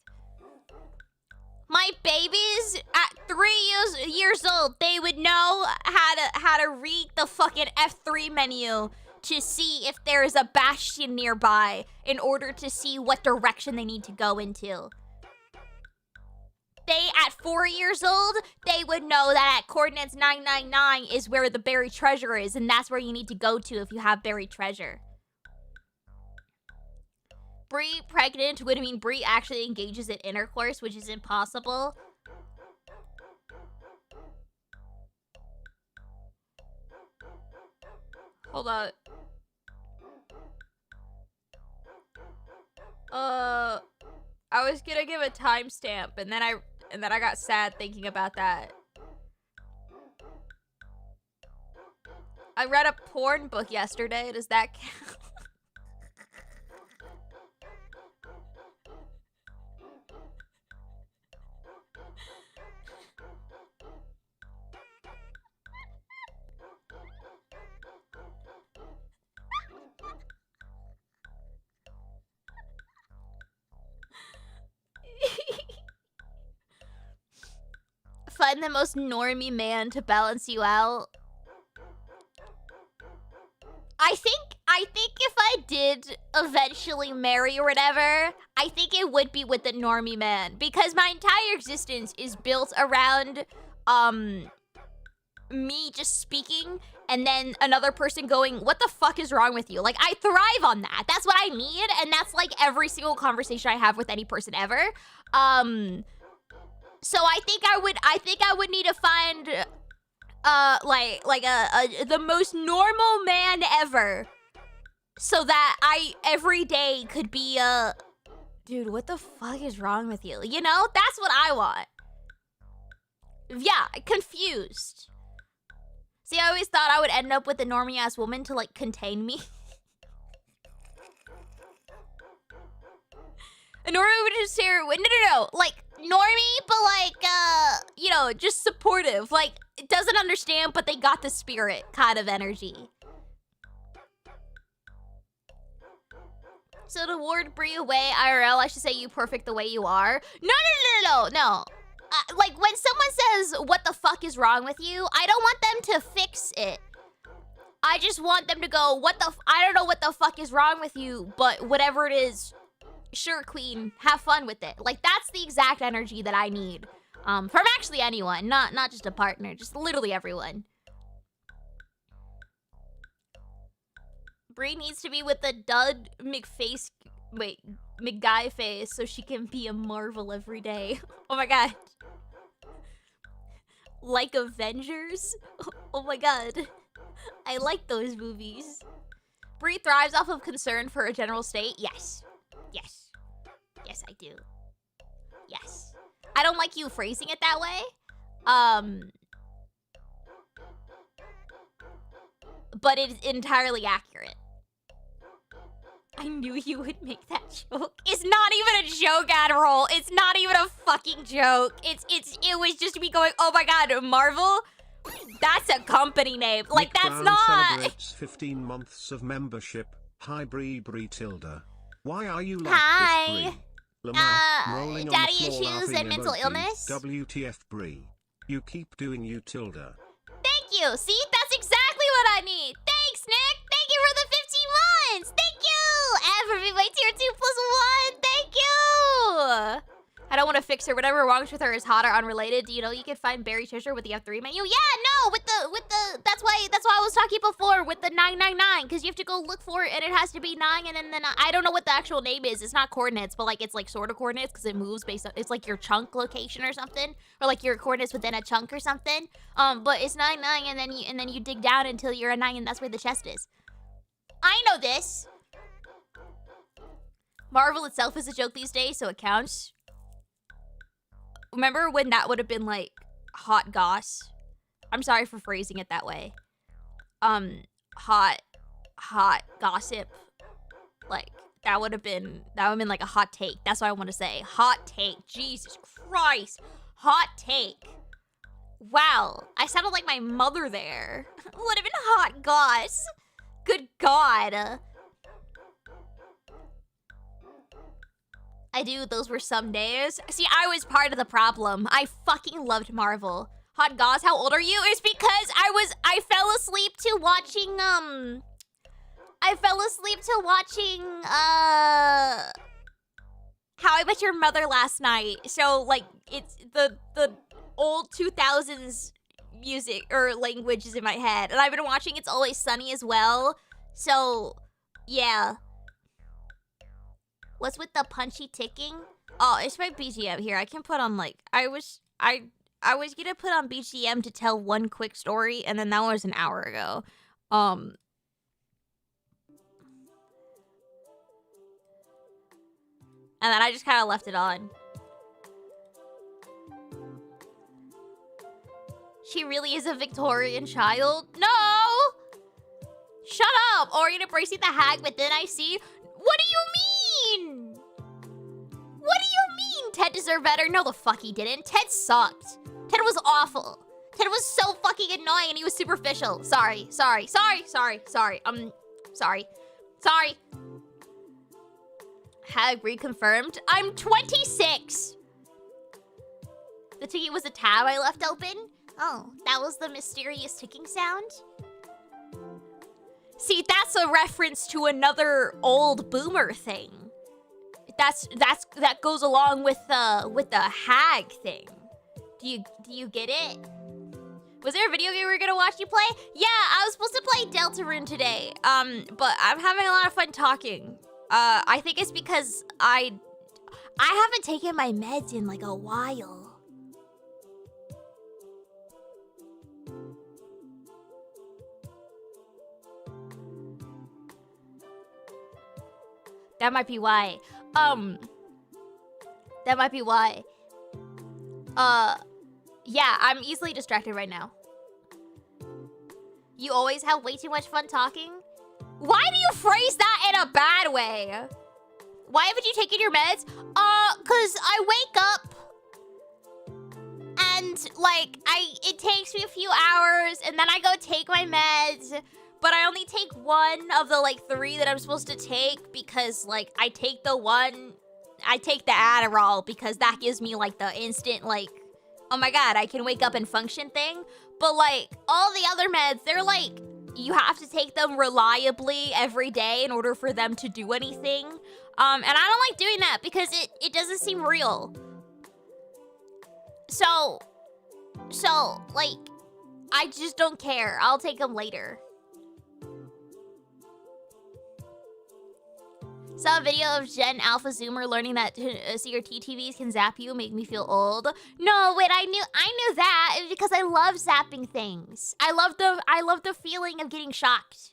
My babies at 3 years old, they would know how to read the fucking F3 menu to see if there is a bastion nearby in order to see what direction they need to go into. They, at 4 years old, they would know that at coordinates 999 is where the buried treasure is, and that's where you need to go to if you have buried treasure. Bri pregnant would mean Bri actually engages in intercourse, which is impossible. Hold on. I was gonna give a timestamp, and then I got sad thinking about that. I read a porn book yesterday. Does that count? Find the most normie man to balance you out. I think if I did eventually marry or whatever, I think it would be with the normie man because my entire existence is built around me just speaking and then another person going, what the fuck is wrong with you? Like, I thrive on that. That's what I need, and that's like every single conversation I have with any person ever. So I think I would need to find the most normal man ever, so that I every day could be dude, what the fuck is wrong with you? You know, that's what I want. Yeah, confused. See, I always thought I would end up with a normie ass woman to like contain me. A normie would just say, no, like normie, but like you know, just supportive. Like doesn't understand, but they got the spirit kind of energy. So to ward Bri away, IRL, I should say you perfect the way you are. No. Like when someone says, what the fuck is wrong with you? I don't want them to fix it. I just want them to go, I don't know what the fuck is wrong with you, but whatever it is, sure, queen, have fun with it. Like that's the exact energy that I need. From actually anyone, not just a partner, just literally everyone. Bri needs to be with the dud McGuy face so she can be a Marvel every day. Oh my god. Like Avengers? Oh my god. I like those movies. Bri thrives off of concern for a general state? Yes. Yes. Yes, I do. Yes. I don't like you phrasing it that way. But it's entirely accurate. I knew you would make that joke. It's not even a joke, Admiral. It's not even a fucking joke. It was just me going, oh my god, Marvel? That's a company name. Like, Nick that's Brown not... celebrates 15 months of membership. Hi, Bri Tilda. Why are you like Hi. this, Bri? lmao, rolling daddy on the floor, issues laughing and mental emojis. illness? WTF, Bri. You keep doing you, Tilda. Thank you. See, that's exactly what I need. Thanks, Nick. Thank you for the 15 months. Thank you. And for being my tier 2 +1. Thank you. I don't want to fix her. Whatever wrong with her is hot or unrelated. You know, you can find Barry Treasure with the F3 menu. Yeah, no, with the that's why I was talking before with the 999, because you have to go look for it and it has to be 9, and then I don't know what the actual name is. It's not coordinates, but like it's like sort of coordinates because it moves based on, it's like your chunk location or something, or like your coordinates within a chunk or something. But it's 99, and then you dig down until you're a 9, and that's where the chest is. I know this. Marvel itself is a joke these days, so it counts. Remember when that would have been like hot goss? I'm sorry for phrasing it that way. Hot gossip. Like that would have been like a hot take. That's what I want to say. Hot take. Jesus Christ. Hot take. Wow. I sounded like my mother there. Would have been hot goss. Good God. I do, those were some days. See, I was part of the problem. I fucking loved Marvel. Hot Gauze, how old are you? It's because I fell asleep to watching, How I Met Your Mother last night. So, like, it's the old 2000s music, or language is in my head. And I've been watching It's Always Sunny as well. So, yeah. What's with the punchy ticking? Oh, it's my BGM here. I can put on like I was gonna put on BGM to tell one quick story, and then that was an hour ago. And then I just kind of left it on. She really is a Victorian child? No! Shut up! Or you're embracing the hag within I see. What do you mean? What do you mean Ted deserved better? No, the fuck he didn't. Ted sucked. Ted was awful. Ted was so fucking annoying and he was superficial. Sorry. Hag reconfirmed. I'm 26. The ticket was a tab I left open. Oh, that was the mysterious ticking sound. See, that's a reference to another old boomer thing. That goes along with the hag thing. Do you get it? Was there a video game we were gonna watch you play? Yeah, I was supposed to play Deltarune today. But I'm having a lot of fun talking. I think it's because I haven't taken my meds in like a while. That might be why. That might be why. Yeah, I'm easily distracted right now. You always have way too much fun talking? Why do you phrase that in a bad way? Why haven't you taken your meds? Cause I wake up and like it takes me a few hours and then I go take my meds, but I only take one of the like 3 that I'm supposed to take because like I take the Adderall because that gives me like the instant like, oh my god, I can wake up and function thing. But like all the other meds, they're like, you have to take them reliably every day in order for them to do anything. And I don't like doing that because it doesn't seem real. So like, I just don't care. I'll take them later. Saw a video of Gen Alpha Zoomer learning that CRT TVs can zap you, make me feel old. No, wait, I knew that because I love zapping things. I love the feeling of getting shocked.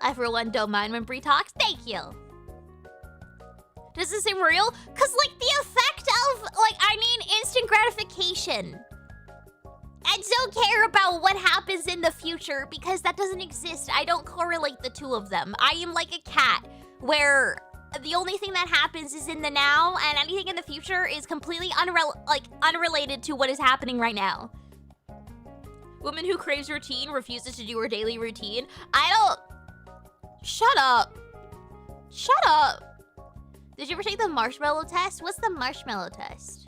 I for one don't mind when Bri talks. Thank you. Does this seem real? Cause like the effect of instant gratification. I don't care about what happens in the future because that doesn't exist. I don't correlate the two of them. I am like a cat where the only thing that happens is in the now and anything in the future is completely unrelated to what is happening right now. Woman who craves routine refuses to do her daily routine. Shut up. Shut up. Did you ever take the marshmallow test? What's the marshmallow test?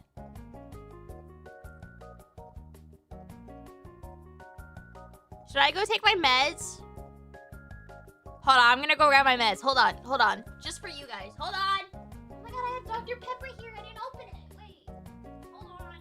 Should I go take my meds? Hold on, I'm gonna go grab my meds. Hold on. Just for you guys. Hold on. Oh my god, I have Dr. Pepper here. I didn't open it. Wait. Hold on.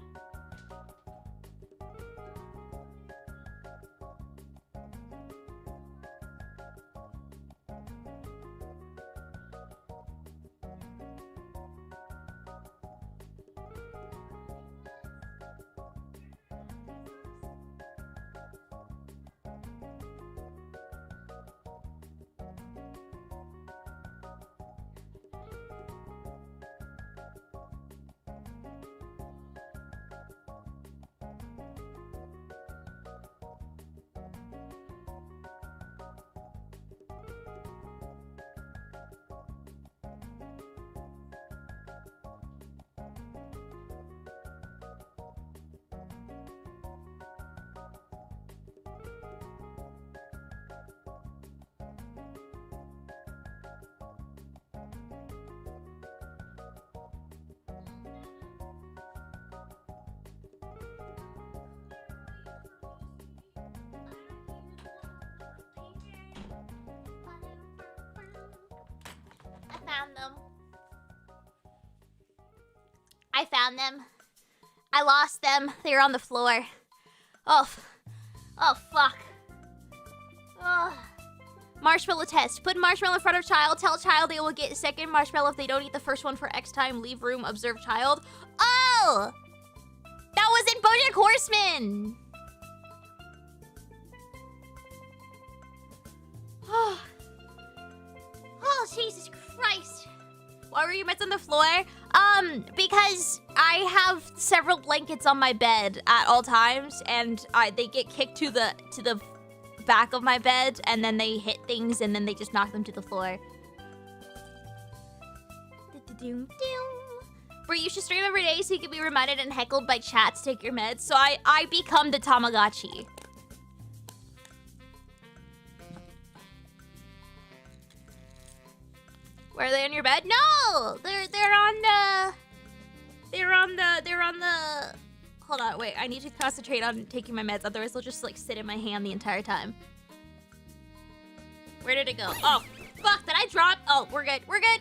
I found them. I lost them. They were on the floor. Oh fuck. Oh. Marshmallow test. Put marshmallow in front of child. Tell child they will get second marshmallow if they don't eat the first one for X time. Leave room. Observe child. Oh! That was in BoJack Horseman! Oh, Jesus Christ. Why were your meds on the floor? Because I have several blankets on my bed at all times, and they get kicked to the back of my bed, and then they hit things, and then they just knock them to the floor. Bri, you should stream every day so you can be reminded and heckled by chat to take your meds. So I become the Tamagotchi. Where are they on your bed? No, they're Hold on, wait. I need to concentrate on taking my meds. Otherwise, they'll just like sit in my hand the entire time. Where did it go? Oh, fuck. Did I drop? Oh, we're good. We're good.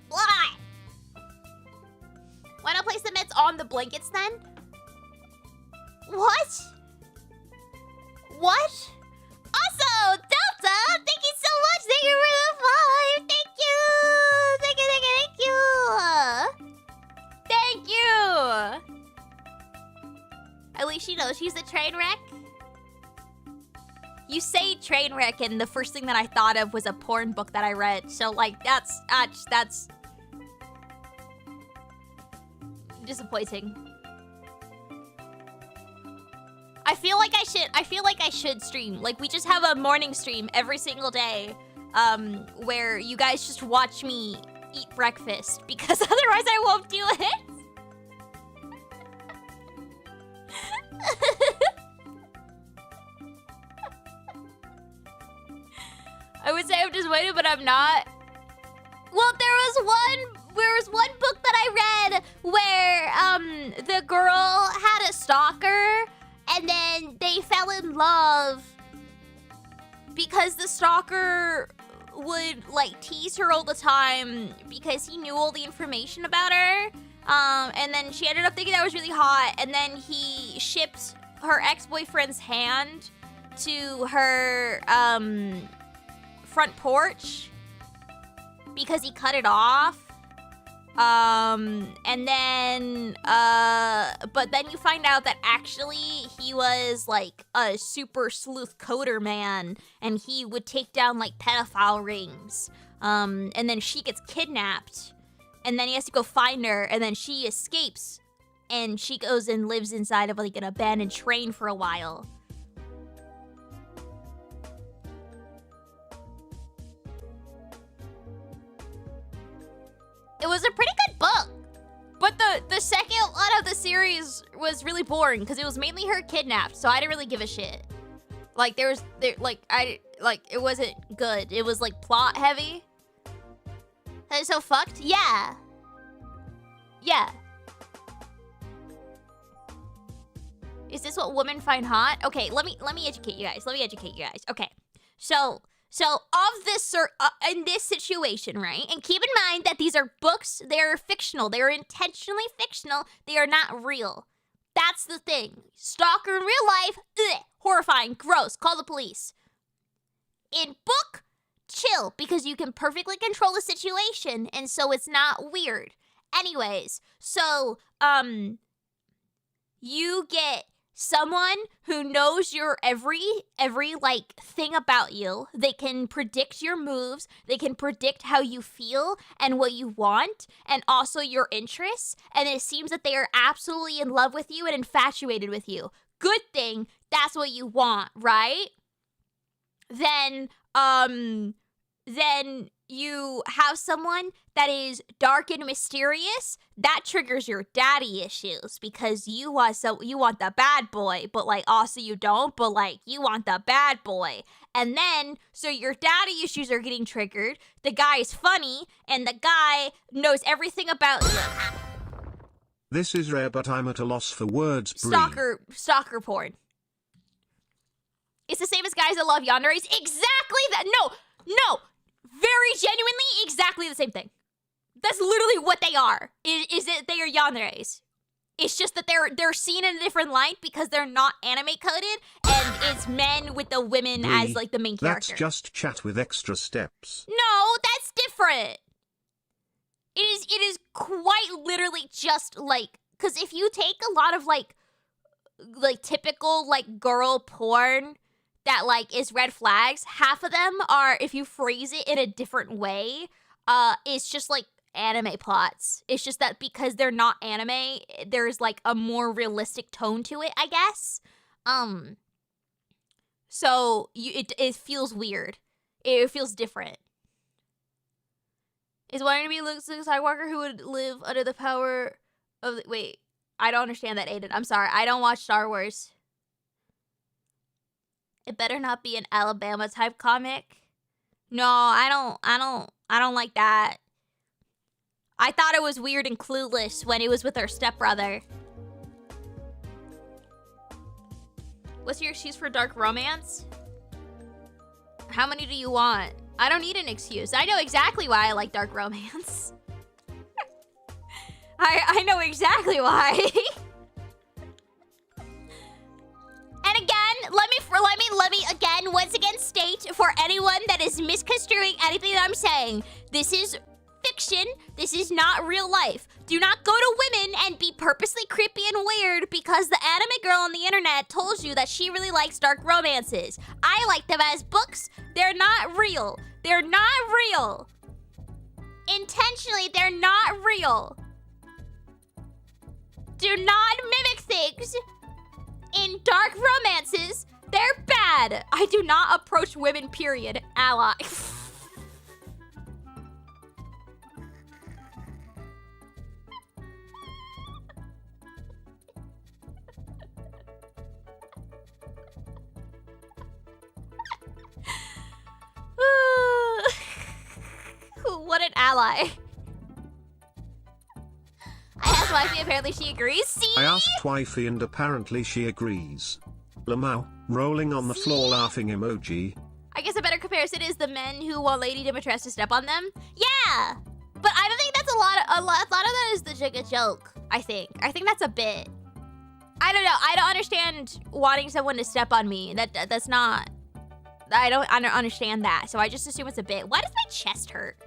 Why? Why not place the meds on the blankets then? What? What? Also, Delta, thank you so much. Thank you for the 5. Thank you. Thank you, thank you, thank you. Thank you. At least she knows she's a train wreck. You say train wreck, and the first thing that I thought of was a porn book that I read. So, like, that's disappointing. I feel like I should stream. Like, we just have a morning stream every single day, where you guys just watch me eat breakfast, because otherwise I won't do it. I would say I'm just waiting, but I'm not. Well, there was one book that I read where the girl had a stalker, and then they fell in love because the stalker would like tease her all the time because he knew all the information about her. And then she ended up thinking that was really hot, and then he shipped her ex-boyfriend's hand to her front porch because he cut it off. And then, but then you find out that actually he was like a super sleuth coder man, and he would take down like pedophile rings. And then she gets kidnapped, and then he has to go find her, and then she escapes, and she goes and lives inside of like an abandoned train for a while. It was a pretty good book, but the second one of the series was really boring because it was mainly her kidnapped, so I didn't really give a shit. Like it wasn't good. It was like plot heavy. That is so fucked. Yeah. Yeah. Is this what women find hot? Okay, let me educate you guys. Okay, so of this in this situation, right? And keep in mind that these are books. They are fictional. They are intentionally fictional. They are not real. That's the thing. Stalker in real life, ugh, horrifying, gross. Call the police. In book, chill, because you can perfectly control the situation, and so it's not weird. Anyways, so you get someone who knows your every like thing about you. They can predict your moves. They can predict how you feel and what you want, and also your interests. And it seems that they are absolutely in love with you and infatuated with you. Good thing. That's what you want, right? Then you have someone that is dark and mysterious. That triggers your daddy issues because you want the bad boy, but like also you don't, but like you want the bad boy. And then so your daddy issues are getting triggered. The guy is funny, and the guy knows everything about you. This is rare, but I'm at a loss for words. Stalker porn. It's the same as guys that love yanderes. Exactly that. No. Very genuinely, exactly the same thing. That's literally what they are. Is that they are yanderes. It's just that they're seen in a different light because they're not anime coded, and it's men with the women as like the main character. That's just chat with extra steps. No, that's different. It is quite literally just like, because if you take a lot of like typical like girl porn that like is red flags, half of them are, if you phrase it in a different way, it's just like anime plots. It's just that because they're not anime, there's like a more realistic tone to it, I guess. So it feels weird. It feels different. Is wanting to be Luke Skywalker who would live under the power of the... Wait, I don't understand that, Aiden. I'm sorry. I don't watch Star Wars. It better not be an Alabama type comic. No, I don't like that. I thought it was weird and clueless when it was with her stepbrother. What's your excuse for dark romance? How many do you want? I don't need an excuse. I know exactly why I like dark romance. I know exactly why. And again, let me again once again state for anyone that is misconstruing anything that I'm saying, this is fiction. This is not real life. Do not go to women and be purposely creepy and weird because the anime girl on the internet told you that she really likes dark romances. I like them as books. They're not real. They're not real. Intentionally, they're not real. Do not mimic things in dark romances. They're bad. I do not approach women, period. Ally. What an ally. I asked wifey, apparently she agrees. See? I asked wifey and apparently she agrees. Lmao, rolling on the floor laughing emoji. I guess a better comparison is the men who want Lady Dimitrescu to step on them. Yeah! But I don't think that's a lot of that is the joke, I think. I think that's a bit. I don't know. I don't understand wanting someone to step on me. That's not. I don't understand that. So I just assume it's a bit. Why does my chest hurt?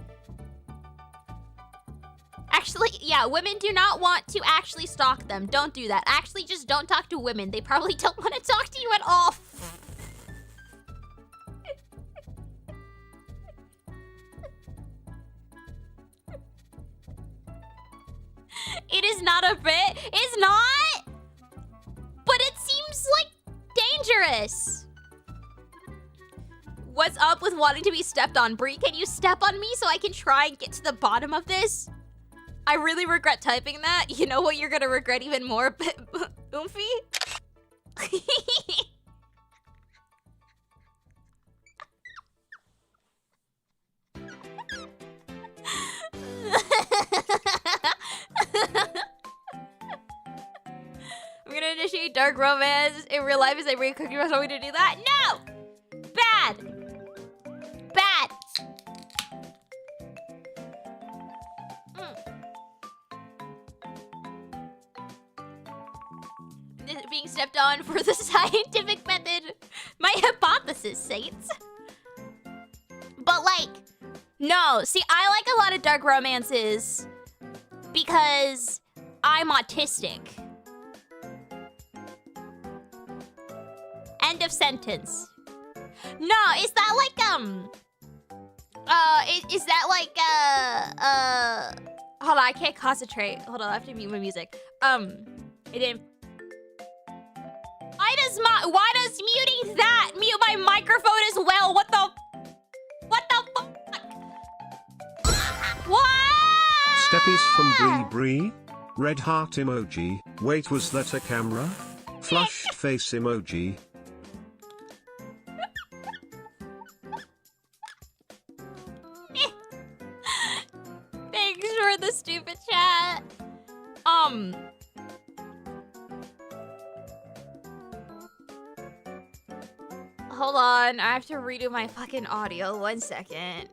Actually, yeah, women do not want to actually stalk them. Don't do that. Actually, just don't talk to women. They probably don't want to talk to you at all. It is not a bit. It's not. But it seems like dangerous. What's up with wanting to be stepped on, Bri? Can you step on me so I can try and get to the bottom of this? I really regret typing that. You know what you're gonna regret even more, Oomphy? I'm gonna initiate dark romance in real life. Is a BriAtCookiebox want me to do that? No! Bad! Bad! Being stepped on for the scientific method. My hypothesis, Saints. But like, no. See, I like a lot of dark romances because I'm autistic. End of sentence. No, is that like, is that like, hold on, I can't concentrate. Hold on, I have to mute my music. It didn't. Why does muting that mute my microphone as well? What the fuck? What? Steppies from Bri. Red heart emoji. Wait, was that a camera? Flushed face emoji. Thanks for the stupid chat. Hold on, I have to redo my fucking audio. 1 second.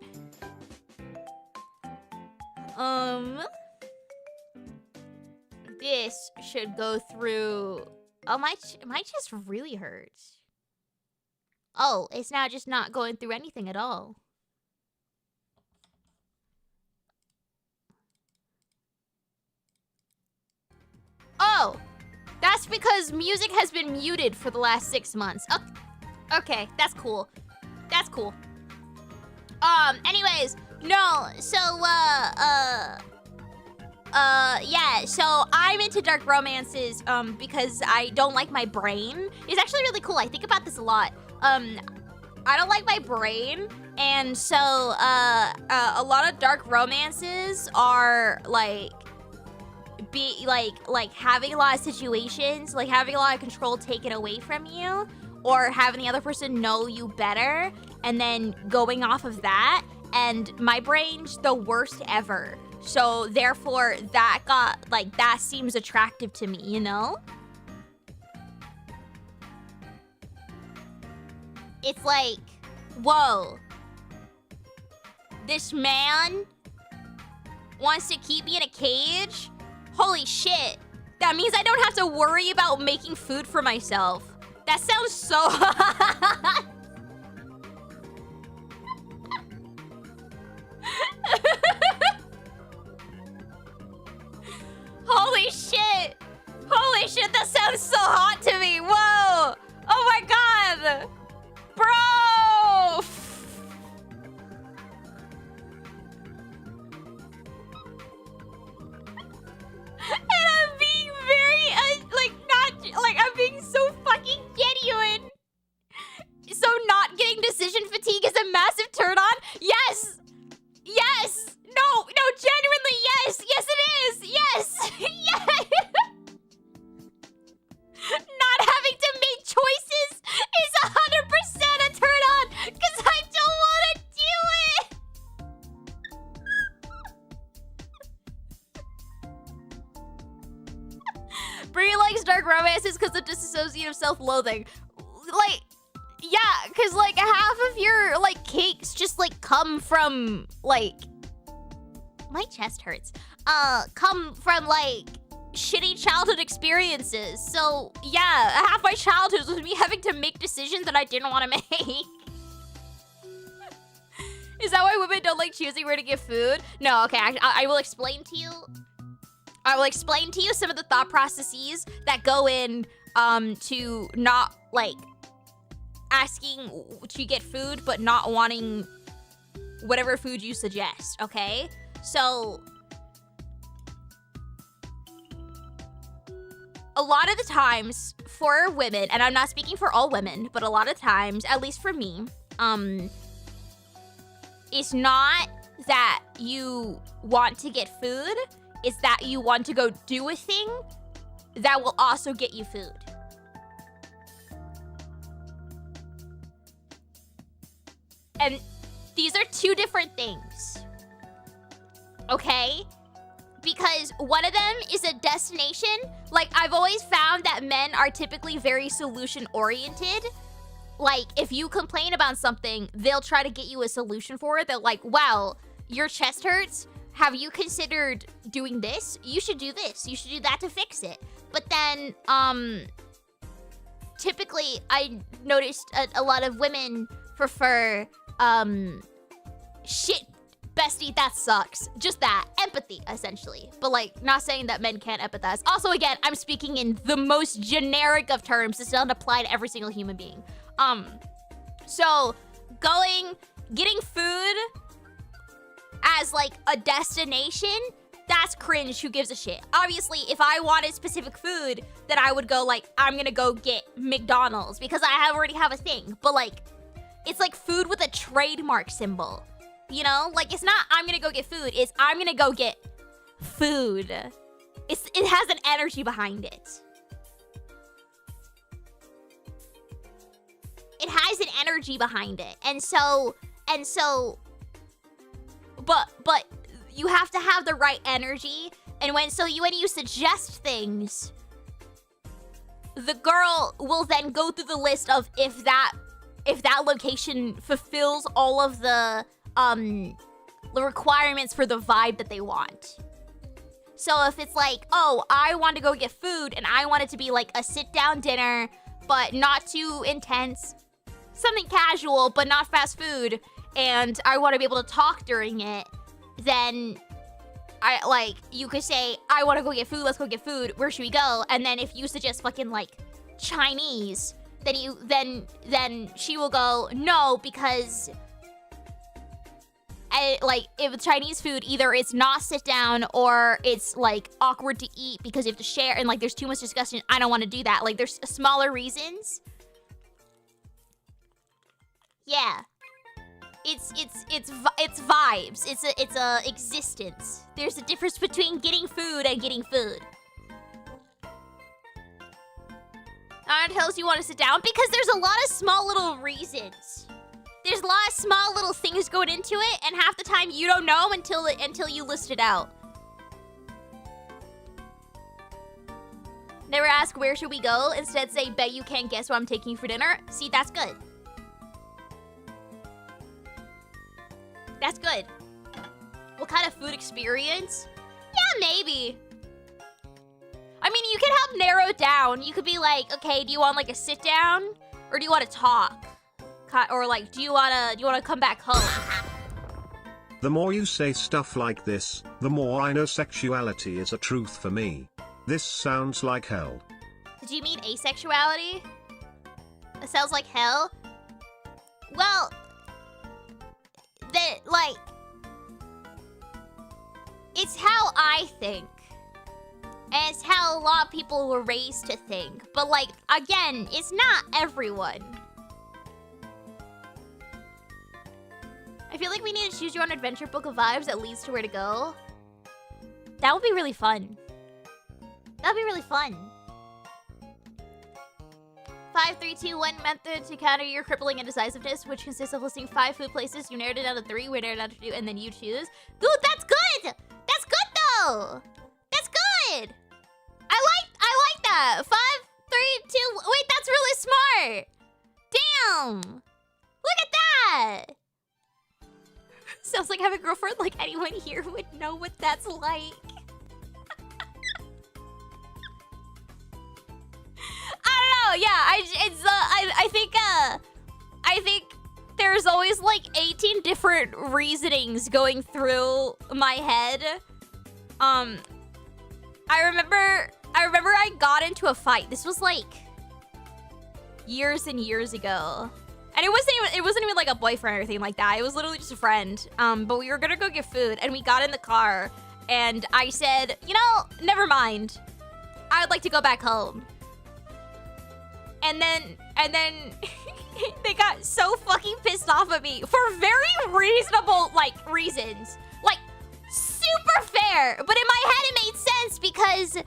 This should go through. Oh, my chest really hurts. Oh, it's now just not going through anything at all. Oh, that's because music has been muted for the last 6 months. Okay, that's cool. That's cool. Anyways, no, so, yeah, so I'm into dark romances, because I don't like my brain. It's actually really cool. I think about this a lot. I don't like my brain, and so, a lot of dark romances are, like, having a lot of situations, like having a lot of control taken away from you, or having the other person know you better, and then going off of that. And my brain's the worst ever. So therefore that seems attractive to me, you know? It's like, whoa. This man wants to keep me in a cage? Holy shit. That means I don't have to worry about making food for myself. That sounds so hot. Holy shit. Holy shit, that sounds so hot to me. Whoa. Oh my god. Bro. And I'm being very, I'm being so fucking genuine. So not getting decision fatigue is a massive turn on? Yes! Yes! No, genuinely, yes! Yes, it is! Yes! Yes! Not having to make choices is 100% a turn on, because I don't want to do it! Bri likes dark romances because of disassociative self-loathing. Like, yeah, because, like, half of your, like, cakes just, like, come from, like... My chest hurts. Come from, like, shitty childhood experiences. So, yeah, half my childhood was me having to make decisions that I didn't want to make. Is that why women don't like choosing where to give food? No, okay, I will explain to you. I will explain to you some of the thought processes that go in to not, like, asking to get food, but not wanting whatever food you suggest, okay? So, a lot of the times for women, and I'm not speaking for all women, but a lot of times, at least for me, it's not that you want to get food, it's that you want to go do a thing that will also get you food. And these are two different things. Okay? Because one of them is a destination. Like, I've always found that men are typically very solution-oriented. Like, if you complain about something, they'll try to get you a solution for it. They're like, wow, your chest hurts. Have you considered doing this? You should do this. You should do that to fix it. But then, typically, I noticed a lot of women prefer, shit, bestie, that sucks. Just that. Empathy, essentially. But, like, not saying that men can't empathize. Also, again, I'm speaking in the most generic of terms. This doesn't apply to every single human being. So, getting food as, like, a destination, that's cringe. Who gives a shit? Obviously, if I wanted specific food, then I would go, like, I'm gonna go get McDonald's because I already have a thing. But, like, it's like food with a trademark symbol. You know? Like, it's not I'm gonna go get food. It's I'm gonna go get food. It has an energy behind it. It has an energy behind it. And so, but you have to have the right energy. And when you suggest things, the girl will then go through the list of if that location fulfills all of the requirements for the vibe that they want. So if it's like, oh, I want to go get food and I want it to be like a sit-down dinner, but not too intense, something casual, but not fast food, and I want to be able to talk during it, then you could say, I want to go get food, let's go get food, where should we go? And then if you suggest fucking, like, Chinese, then she will go, no, because if it's Chinese food, either it's not sit down or it's, like, awkward to eat because you have to share, and, like, there's too much discussion, I don't want to do that. Like, there's smaller reasons. Yeah. It's vibes. It's a existence. There's a difference between getting food and getting food. Tells you want to sit down because there's a lot of small little reasons. There's a lot of small little things going into it, and half the time you don't know until you list it out. Never ask where should we go. Instead say, bet you can't guess what I'm taking for dinner. See, that's good. That's good. What kind of food experience? Yeah, maybe. I mean, you can help narrow down. You could be like, okay, do you want like a sit down, or do you want to talk, or like, do you wanna come back home? The more you say stuff like this, the more I know sexuality is a truth for me. This sounds like hell. Did you mean asexuality? It sounds like hell. Well, it's how I think. And it's how a lot of people were raised to think. But like, again, it's not everyone. I feel like we need to choose your own adventure book of vibes that leads to where to go. That would be really fun. That'd be really fun. 5, 3, 2, 1 method to counter your crippling indecisiveness, which consists of listing 5 food places. You narrowed it down to 3, we narrowed it down to 2, and then you choose. Dude, that's good! That's good though! That's good! I like that. 5, 3, 2, wait, that's really smart! Damn! Look at that! Sounds like I have a girlfriend, like anyone here would know what that's like. I don't know. Yeah, I think there's always like 18 different reasonings going through my head. I remember I got into a fight. This was like years and years ago. And it wasn't even like a boyfriend or anything like that. It was literally just a friend. But we were gonna go get food and we got in the car and I said, you know, never mind. I would like to go back home. And then they got so fucking pissed off at me for very reasonable, like, reasons. Like, super fair. But in my head, it made sense because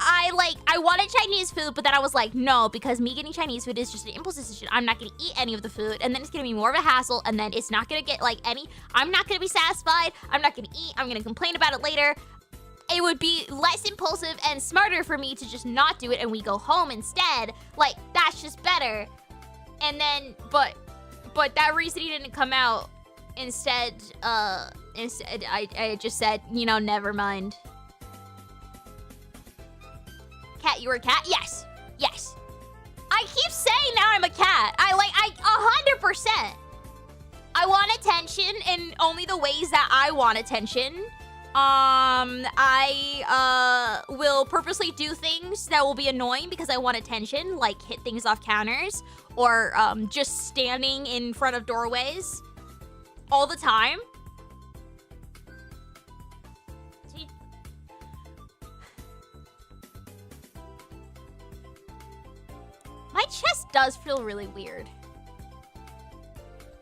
I wanted Chinese food, but then I was like, no, because me getting Chinese food is just an impulse decision. I'm not gonna eat any of the food, and then it's gonna be more of a hassle, and then it's not gonna get, like, I'm not gonna be satisfied. I'm not gonna eat. I'm gonna complain about it later. It would be less impulsive and smarter for me to just not do it and we go home instead. Like, that's just better. And then, but that reasoning didn't come out. Instead, I just said, you know, never mind. Cat, you were a cat? Yes. Yes. I keep saying now I'm a cat. 100%. I want attention in only the ways that I want attention. I will purposely do things that will be annoying because I want attention, like hit things off counters or just standing in front of doorways all the time. See? My chest does feel really weird.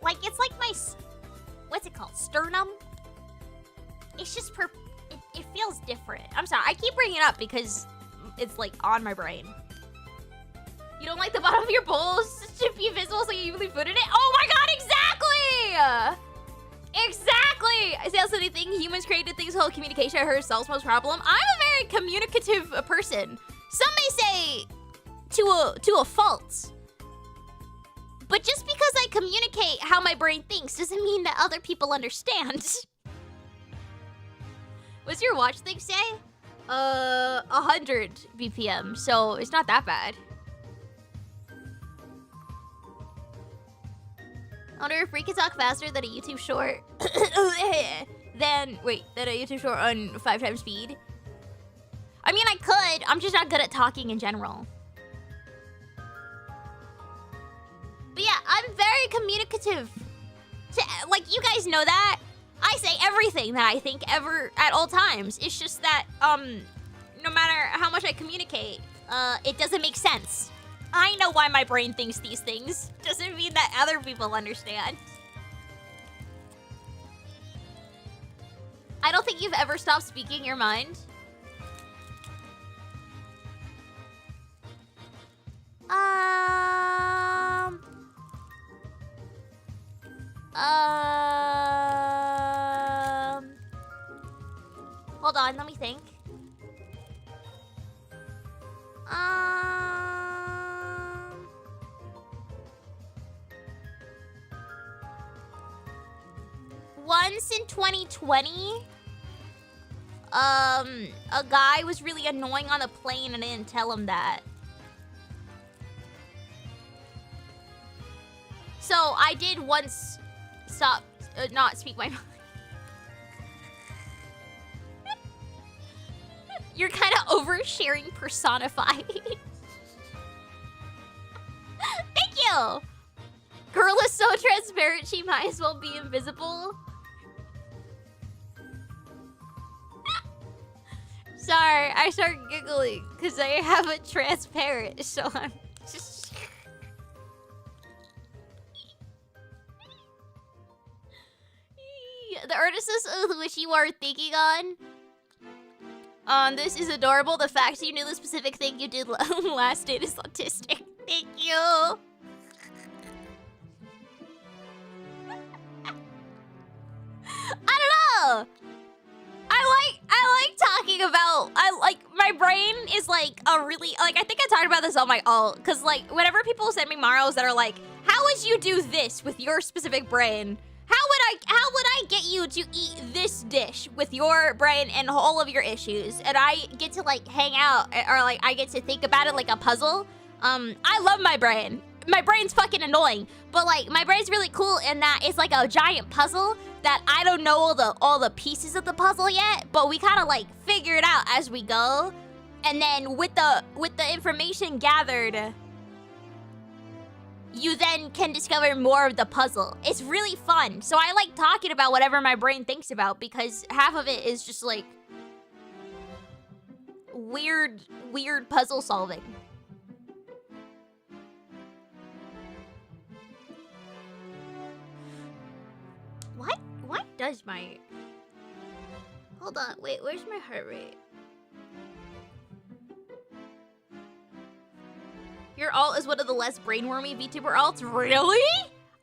Like, it's like my, what's it called? Sternum? It's just it feels different. I'm sorry, I keep bringing it up because it's like on my brain. You don't like the bottom of your bowl to be visible so you leave food in it? Oh my god, exactly! Exactly! I say also anything humans created things hold communication. I heard solves most problem. I'm a very communicative person. Some may say to a fault. But just because I communicate how my brain thinks doesn't mean that other people understand. What's your watch thing say? 100 BPM, so it's not that bad. I wonder if we could talk faster than a YouTube short. than a YouTube short on 5 times speed. I mean, I could. I'm just not good at talking in general. But yeah, I'm very communicative. Like, you guys know that. I say everything that I think ever at all times. It's just that, no matter how much I communicate, it doesn't make sense. I know why my brain thinks these things. Doesn't mean that other people understand. I don't think you've ever stopped speaking your mind. Hold on, let me think. Once in 2020, a guy was really annoying on the plane and I didn't tell him that. So I did once not speak my mind. You're kind of oversharing personified. Thank you. Girl is so transparent, she might as well be invisible. Sorry, I started giggling because I have a transparent, so I'm just... The artists of which you are thinking on. This is adorable. The fact you knew the specific thing you did last date is autistic. Thank you. I don't know. I like talking about, my brain is like a really, like, I think I talked about this on my alt, because like, whenever people send me Marios that are like, how would you do this with your specific brain? How would I get you to eat this dish with your brain and all of your issues? And I get to like hang out, or like I get to think about it like a puzzle. I love my brain. My brain's fucking annoying, but like my brain's really cool in that it's like a giant puzzle that I don't know all the pieces of the puzzle yet, but we kind of like figure it out as we go. And then with the information gathered, you then can discover more of the puzzle. It's really fun. So I like talking about whatever my brain thinks about because half of it is just like weird puzzle solving. What does my... Hold on, wait, where's my heart rate? Your alt is one of the less brainwormy VTuber alts? Really?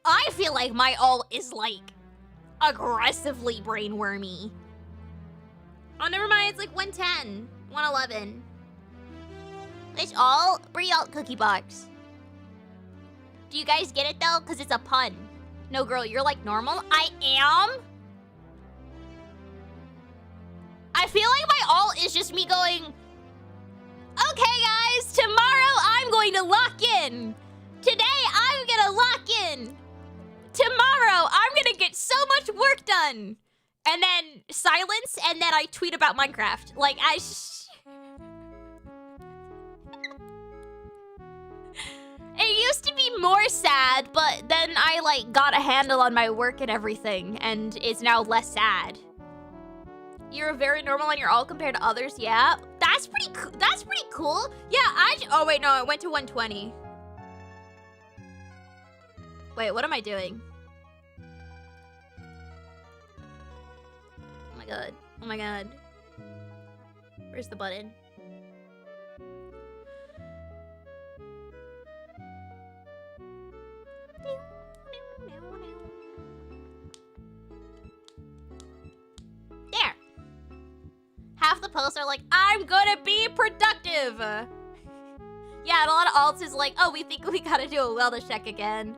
I feel like my alt is like aggressively brainwormy. Oh, never mind, it's like 110, 111. Which alt? BriAtCookiebox. Do you guys get it though? Because it's a pun. No, girl, you're like normal. I am? I feel like my alt is just me going, okay, guys, tomorrow I'm going to lock in. Today I'm gonna lock in. Tomorrow I'm gonna get so much work done. And then silence, and then I tweet about Minecraft. Like, It used to be more sad, but then I like got a handle on my work and everything, and it's now less sad. You're very normal on your alt compared to others, yeah. That's pretty cool. That's pretty cool. Yeah, oh wait, no, it went to 120. Wait, what am I doing? Oh my god. Oh my god. Where's the button? There. Half the posts are like, I'm gonna be productive. Yeah, and a lot of alts is like, oh, we think we gotta do a wellness check again.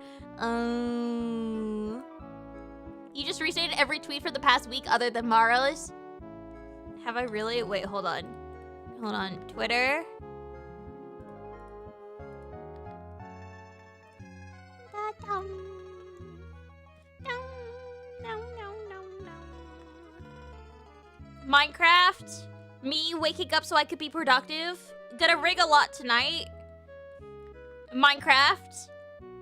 You just restated every tweet for the past week other than Maro's? Have I really? Wait, hold on. Hold on. Twitter. Minecraft. Me waking up so I could be productive. Gonna rig a lot tonight. Minecraft.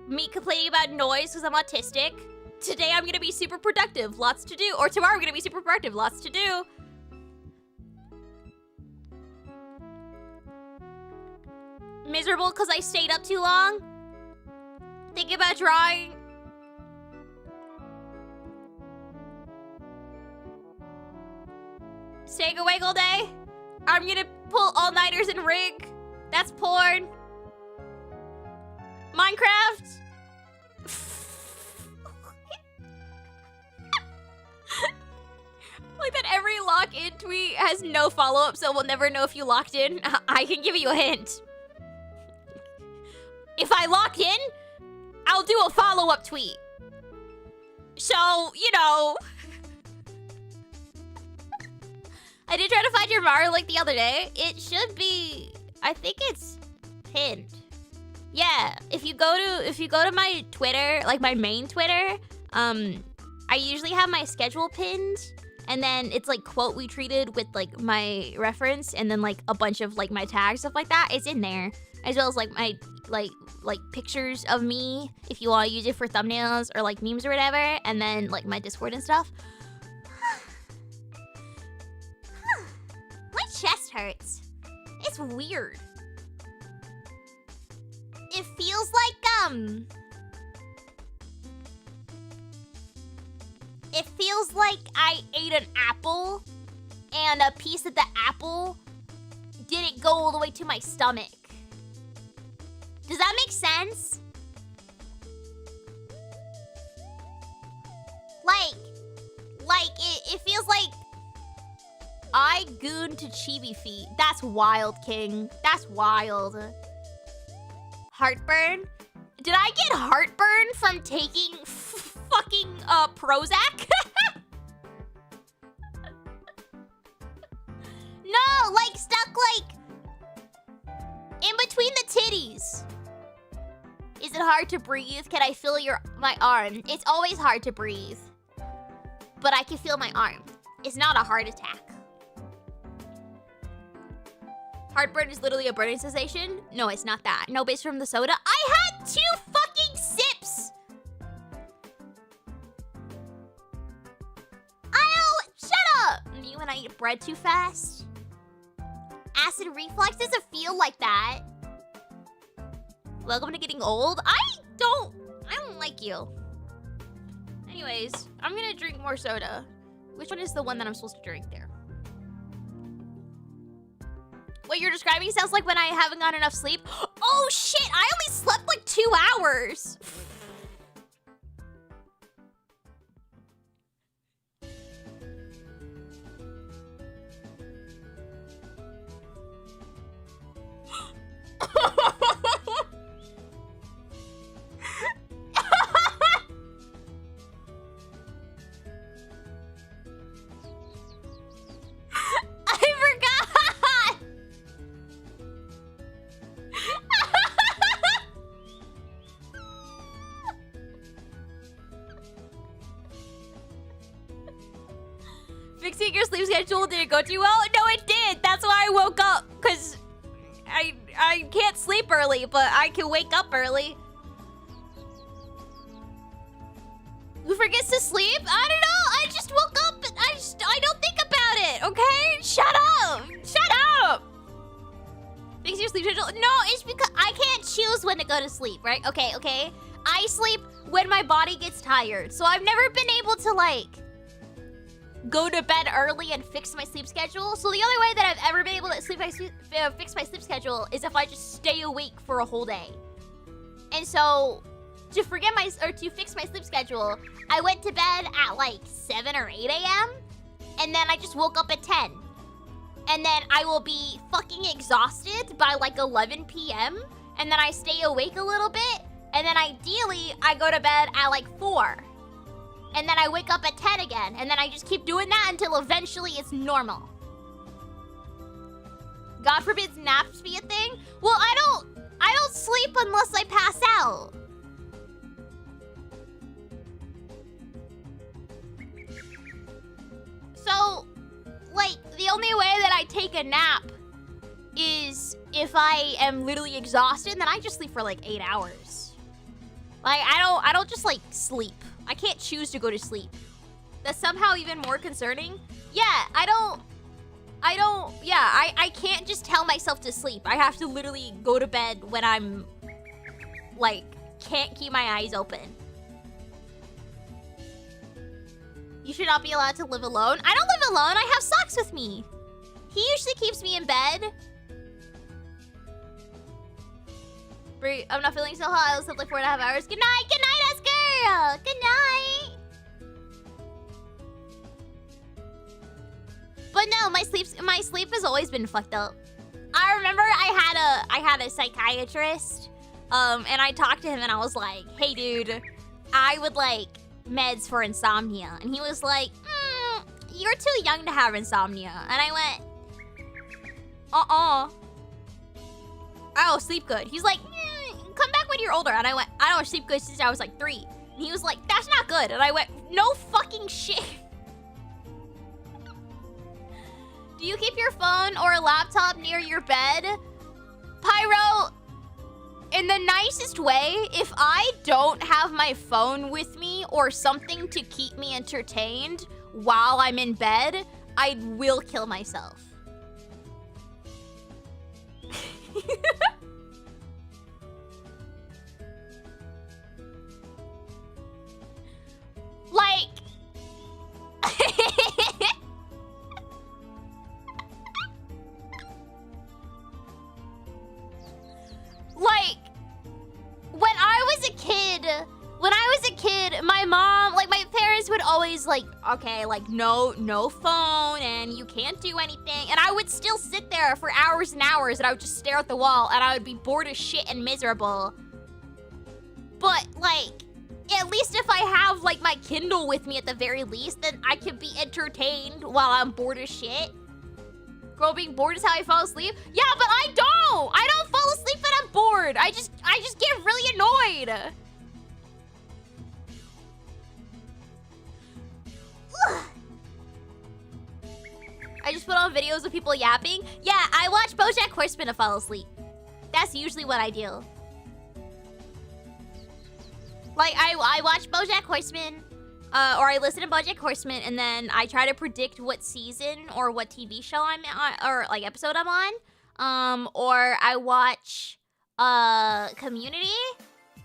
Me complaining about noise because I'm autistic. Today I'm gonna be super productive. Lots to do. Or tomorrow I'm gonna be super productive. Lots to do. Miserable because I stayed up too long. Thinking about drawing. Staying awake all day. I'm gonna pull all-nighters and rig. That's porn. Minecraft. tweet has no follow-up, so we'll never know if you locked in. I can give you a hint. If I lock in, I'll do a follow-up tweet. So, you know. I did try to find your Mario link the other day. It should be, I think it's pinned. Yeah, if you go to my Twitter, like my main Twitter, I usually have my schedule pinned, and then it's like quote retweeted with like my reference, and then like a bunch of like my tags, stuff like that. It's in there, as well as like my like pictures of me if you want to use it for thumbnails or like memes or whatever, and then like my Discord and stuff. My chest hurts. It's weird. It feels like I ate an apple and a piece of the apple didn't go all the way to my stomach. Does that make sense? It feels like I gooned to chibi feet. That's wild, King. That's wild. Heartburn? Did I get heartburn from taking fucking Prozac? No, like stuck like in between the titties. Is it hard to breathe? Can I feel my arm? It's always hard to breathe. But I can feel my arm. It's not a heart attack. Heartburn is literally a burning sensation? No, it's not that. No, based from the soda. I had 2 fucking sips! Ow! Shut up! Me when I eat bread too fast? Acid reflux doesn't feel like that. Welcome to getting old. I don't like you. Anyways, I'm gonna drink more soda. Which one is the one that I'm supposed to drink there? What you're describing sounds like when I haven't got enough sleep. Oh shit, I only slept like 2 hours. Fixing your sleep schedule didn't go too well? No, it did. That's why I woke up, because I can't sleep early, but I can wake up early. Who forgets to sleep? I don't know. I just woke up. I don't think about it, okay? Shut up. Shut up. Fix your sleep schedule. No, it's because I can't choose when to go to sleep, right? Okay. I sleep when my body gets tired. So I've never been able to, like, go to bed early and fix my sleep schedule. So the only way that I've ever been able to fix my sleep schedule is if I just stay awake for a whole day. And so to fix my sleep schedule, I went to bed at like 7 or 8 a.m. and then I just woke up at 10. And then I will be fucking exhausted by like 11 p.m. and then I stay awake a little bit, and then ideally I go to bed at like 4. And then I wake up at 10 again, and then I just keep doing that until eventually it's normal. God forbids naps be a thing? Well, I don't sleep unless I pass out. So, like, the only way that I take a nap is if I am literally exhausted, and then I just sleep for like 8 hours. Like, I don't just like sleep. I can't choose to go to sleep. That's somehow even more concerning. Yeah, I can't just tell myself to sleep. I have to literally go to bed when I'm, like, can't keep my eyes open. You should not be allowed to live alone. I don't live alone, I have Socks with me. He usually keeps me in bed. Bri, I'm not feeling so hot. I slept like 4.5 hours. Good night, Oscar! Good night! But no, my sleep has always been fucked up. I remember I had a psychiatrist, and I talked to him and I was like, hey dude, I would like meds for insomnia. And he was like, you're too young to have insomnia. And I went, I don't sleep good. He's like, come back when you're older. And I went, I don't sleep good since I was like 3. And he was like, that's not good. And I went, no fucking shit. Do you keep your phone or a laptop near your bed? Pyro, in the nicest way, if I don't have my phone with me or something to keep me entertained while I'm in bed, I will kill myself. Like... Like, when I was a kid, my mom, like, my parents would always, like, okay, like, no phone, and you can't do anything. And I would still sit there for hours and hours, and I would just stare at the wall, and I would be bored as shit and miserable. But, like, at least if I have, like, my Kindle with me at the very least, then I could be entertained while I'm bored as shit. Girl, being bored is how I fall asleep? Yeah, but I don't! I don't fall asleep when I'm bored! I just get really annoyed! I just put on videos of people yapping. Yeah, I watch BoJack Horseman to fall asleep. That's usually what I do. Like, I watch BoJack Horseman, or I listen to BoJack Horseman, and then I try to predict what season or what TV show I'm on, or like episode I'm on. Or I watch Community,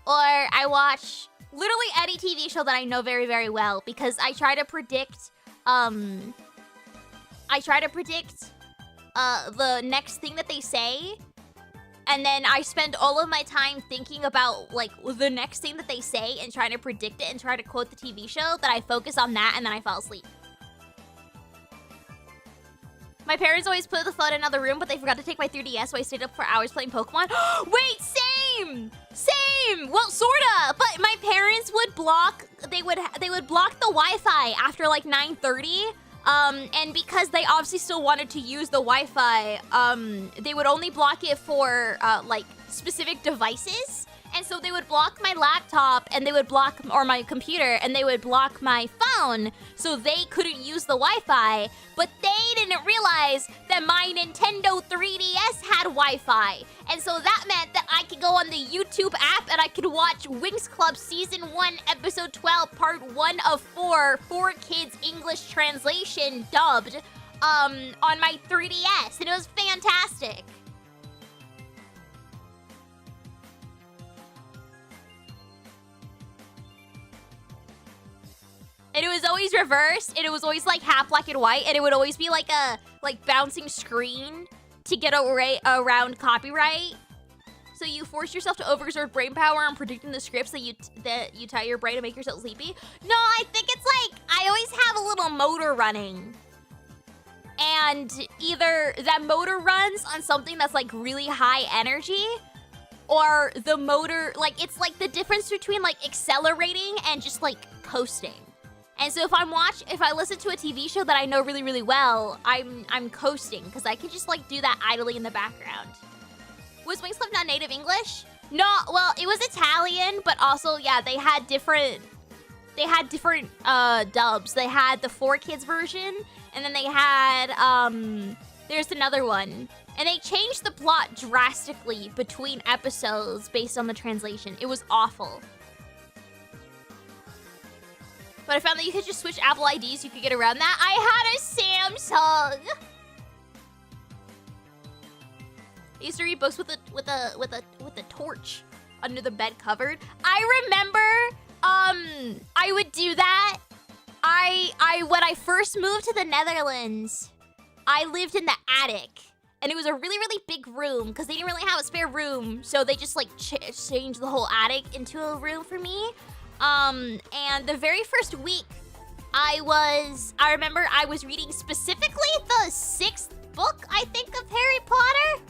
or I watch literally any TV show that I know very, very well, because I try to predict the next thing that they say. And then I spend all of my time thinking about, like, the next thing that they say and trying to predict it and try to quote the TV show, that I focus on that and then I fall asleep. My parents always put the phone in another room, but they forgot to take my 3DS, so I stayed up for hours playing Pokemon. Wait, same! Same! Well, sorta! But my parents would block, they would block the Wi-Fi after, like, 9:30. And because they obviously still wanted to use the Wi-Fi, they would only block it for, like, specific devices. And so they would block my laptop, and they would block, or my computer, and they would block my phone, so they couldn't use the Wi-Fi. But they didn't realize that my Nintendo 3DS had Wi-Fi. And so that meant that I could go on the YouTube app, and I could watch Winx Club Season 1, Episode 12, Part 1 of 4, 4Kids English translation dubbed, on my 3DS. And it was fantastic. And it was always reversed, and it was always like half black and white, and it would always be like a bouncing screen to get around copyright. So you force yourself to overexert brain power on predicting the scripts that you tell your brain to make yourself sleepy. No, I think it's like I always have a little motor running. And either that motor runs on something that's like really high energy, or the motor, like, it's like the difference between like accelerating and just like coasting. And so if I listen to a TV show that I know really, really well, I'm coasting, because I can just like do that idly in the background. Was Winx Club not native English? No, well, it was Italian, but also, yeah, they had different dubs. They had the 4Kids version, and then they had, there's another one. And they changed the plot drastically between episodes based on the translation. It was awful. But I found that you could just switch Apple IDs, you could get around that. I had a Samsung. I used to read books with a torch under the bed covered. I remember I would do that. When I first moved to the Netherlands, I lived in the attic. And it was a really, really big room because they didn't really have a spare room. So they just like changed the whole attic into a room for me. And the very first week I remember I was reading specifically the 6th book, I think, of Harry Potter.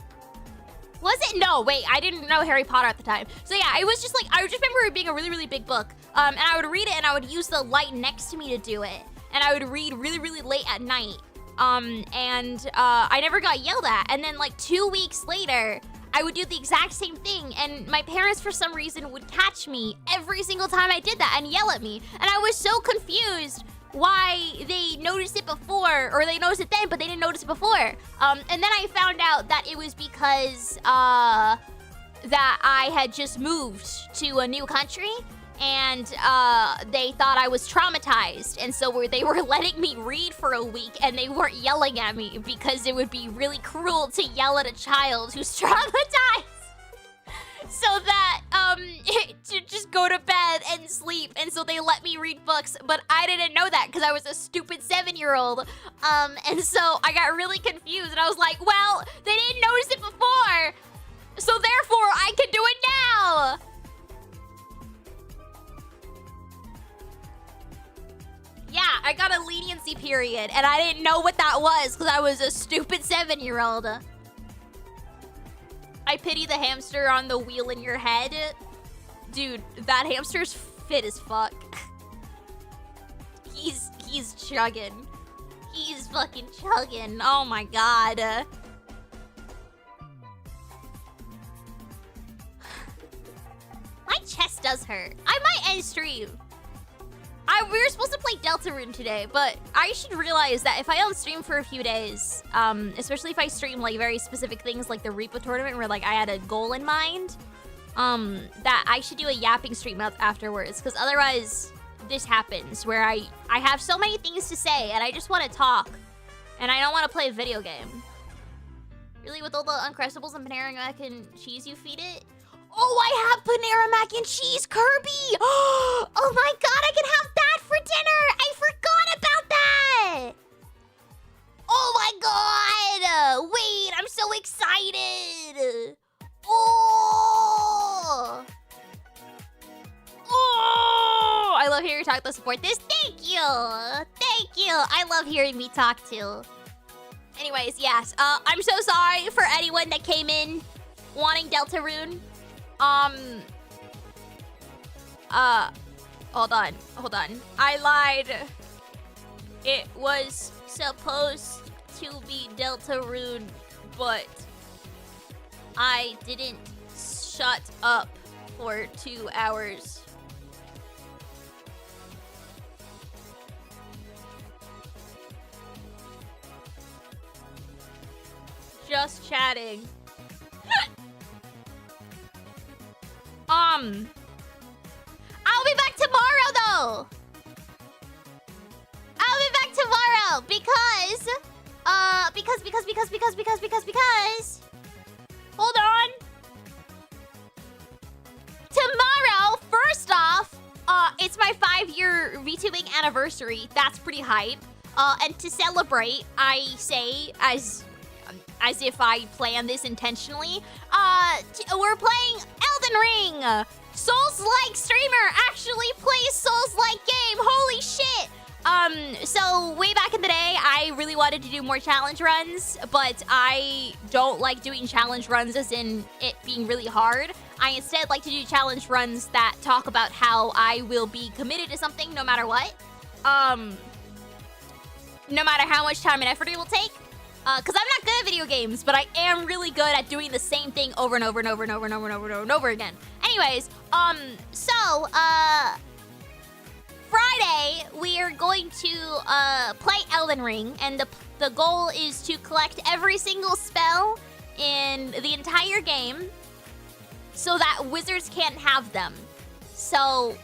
Was it? No, wait, I didn't know Harry Potter at the time. So yeah, it was just like, I just remember it being a really, really big book. And I would read it and I would use the light next to me to do it. And I would read really, really late at night. I never got yelled at. And then like 2 weeks later, I would do the exact same thing. And my parents, for some reason, would catch me every single time I did that and yell at me. And I was so confused why they noticed it before, or they noticed it then, but they didn't notice it before. And then I found out that it was because that I had just moved to a new country, and they thought I was traumatized, and so they were letting me read for a week, and they weren't yelling at me because it would be really cruel to yell at a child who's traumatized. So that, to just go to bed and sleep. And so they let me read books, but I didn't know that because I was a stupid 7-year-old. And so I got really confused and I was like, well, they didn't notice it before, so therefore I can do it now. Yeah, I got a leniency period and I didn't know what that was because I was a stupid 7-year-old. I pity the hamster on the wheel in your head. Dude, that hamster's fit as fuck. He's chugging. He's fucking chugging. Oh my god. My chest does hurt. I might end stream. We were supposed to play Deltarune today, but I should realize that if I don't stream for a few days, especially if I stream like very specific things like the Reaper tournament where like I had a goal in mind, that I should do a yapping stream afterwards, because otherwise this happens where I have so many things to say and I just want to talk and I don't want to play a video game. Really, with all the Uncrustables and Panera Mac and cheese you feed it? Oh, I have Panera Mac and cheese, Kirby! Oh my god, I can have that for dinner! I forgot about that! Oh my god! Wait, I'm so excited! Oh! Oh! I love hearing you talk to support this. Thank you! Thank you! I love hearing me talk too. Anyways, yes. I'm so sorry for anyone that came in wanting Deltarune. Hold on. I lied. It was supposed to be Deltarune, but I didn't shut up for 2 hours. Just chatting. I'll be back tomorrow though. I'll be back tomorrow because hold on. Tomorrow, first off, it's my 5-year VTubing anniversary. That's pretty hype. And to celebrate, I say as if I planned this intentionally, we're playing Elden Ring! Souls-like streamer actually plays Souls-like game! Holy shit! So way back in the day, I really wanted to do more challenge runs, but I don't like doing challenge runs as in it being really hard. I instead like to do challenge runs that talk about how I will be committed to something no matter what. No matter how much time and effort it will take. Because I'm not good at video games, but I am really good at doing the same thing over and over and over and over and over and over and over again. Anyways, Friday, we are going to play Elden Ring, and the goal is to collect every single spell in the entire game so that wizards can't have them. So,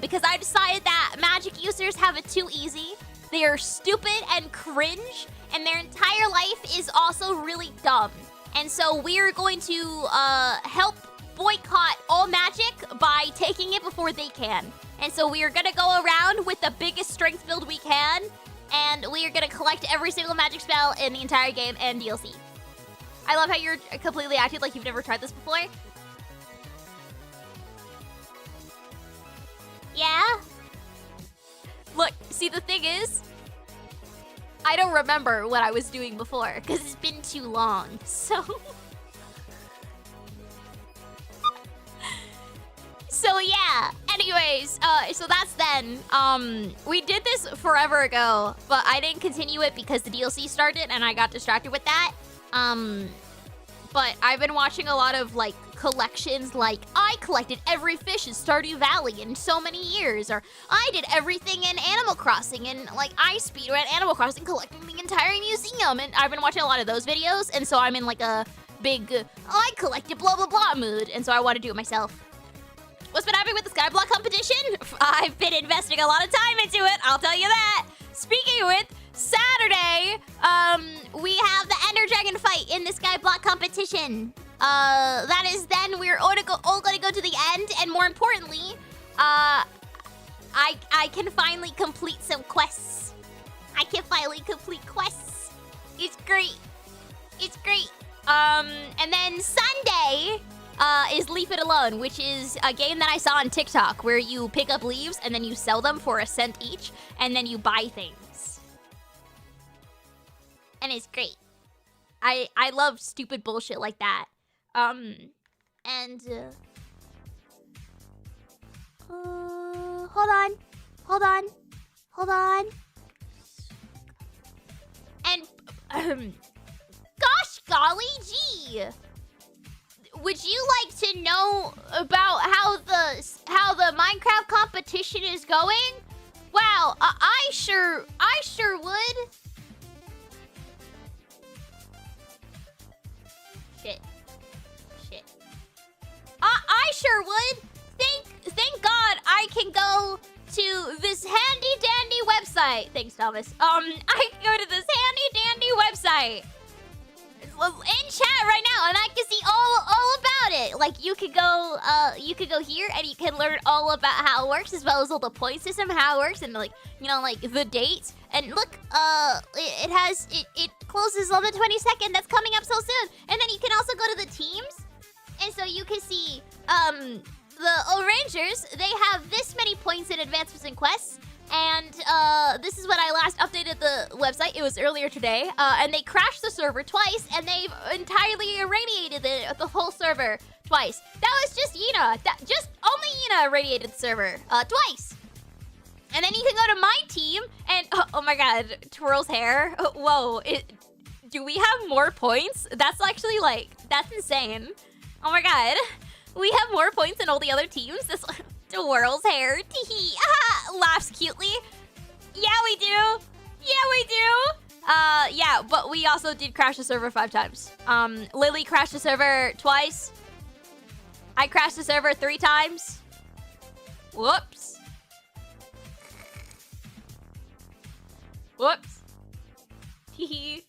because I decided that magic users have it too easy, they are stupid and cringe, and their entire life is also really dumb. And so we're going to help boycott all magic by taking it before they can. And so we are gonna go around with the biggest strength build we can, and we are gonna collect every single magic spell in the entire game and DLC. I love how you're completely acted like you've never tried this before. Yeah? Look, see See, the thing is, I don't remember what I was doing before because it's been too long. So, so yeah. Anyways, so that's then. We did this forever ago, but I didn't continue it because the DLC started and I got distracted with that. But I've been watching a lot of like collections, like I collected every fish in Stardew Valley in so many years, or I did everything in Animal Crossing, and like I speedran Animal Crossing collecting the entire museum, and I've been watching a lot of those videos, and so I'm in like a big I collected blah blah blah mood, and so I want to do it myself. What's been happening with the Skyblock competition? I've been investing a lot of time into it, I'll tell you that. Speaking of it, Saturday, we have the Ender Dragon fight in the Skyblock competition. That is then we're all gonna go to the end, and more importantly, I can finally complete some quests. I can finally complete quests. It's great. It's great. And then Sunday, is Leave It Alone, which is a game that I saw on TikTok where you pick up leaves and then you sell them for $1 each, and then you buy things. And it's great. I love stupid bullshit like that. Hold on. And, gosh golly gee. Would you like to know about how the Minecraft competition is going? Wow, I sure would. Shit. I sure would. Thank God I can go to this handy dandy website. Thanks, Thomas. I can go to this handy dandy website in chat right now, and I can see all about it. Like you could go here and you can learn all about how it works, as well as all the point system, how it works, and like like the dates. And look, it closes on the 22nd. That's coming up so soon. And then you can also go to the teams, and so you can see the Rangers. They have this many points in advancements and quests. And this is when I last updated the website. It was earlier today. And they crashed the server twice, and they've entirely irradiated the whole server twice. That was just Yina. Only Yina irradiated the server twice. And then you can go to my team, and oh my god, Twirl's hair. Whoa, do we have more points? That's actually that's insane. Oh my god, we have more points than all the other teams. This Twirl's hair, teehee, laughs cutely. Yeah, we do. Yeah, but we also did crash the server 5 times. Lily crashed the server twice. I crashed the server 3 times. Whoops. Teehee.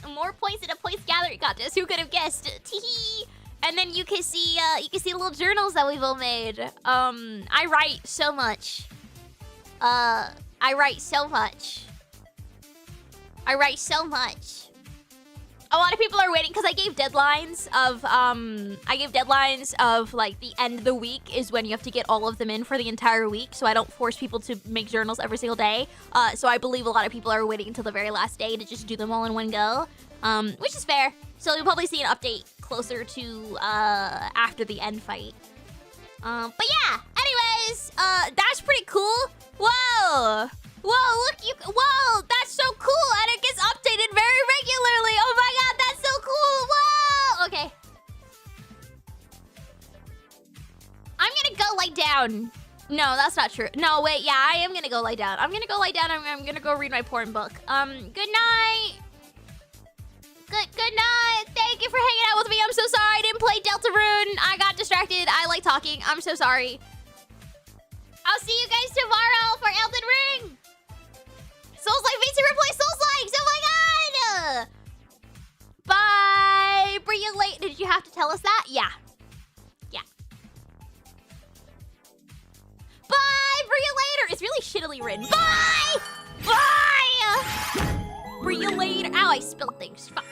More points in a points gathering contest. Who could have guessed? Teehee. And then you can see little journals that we've all made. I write so much. A lot of people are waiting because I gave deadlines of like the end of the week is when you have to get all of them in for the entire week, so I don't force people to make journals every single day. So I believe a lot of people are waiting until the very last day to just do them all in one go, which is fair. So you'll probably see an update closer to after the end fight. But yeah, anyways, that's pretty cool. Whoa, whoa, that's so cool, and it gets updated very regularly. Oh my god, that's so cool. Whoa, okay. I'm gonna go lie down. No, that's not true. No, wait, yeah, I am gonna go lie down. I'm gonna go lie down, and I'm gonna go read my porn book. Good night. Good night. Thank you for hanging out with me. I'm so sorry I didn't play Deltarune. I got distracted. I like talking. I'm so sorry. I'll see you guys tomorrow for Elden Ring. Souls-like makes you replay Souls-likes. Oh my god. Bye. BriATCookiebox. Did you have to tell us that? Yeah. Bye. BriATCookiebox. It's really shittily written. Bye. BriATCookiebox. Ow, I spilled things. Fuck.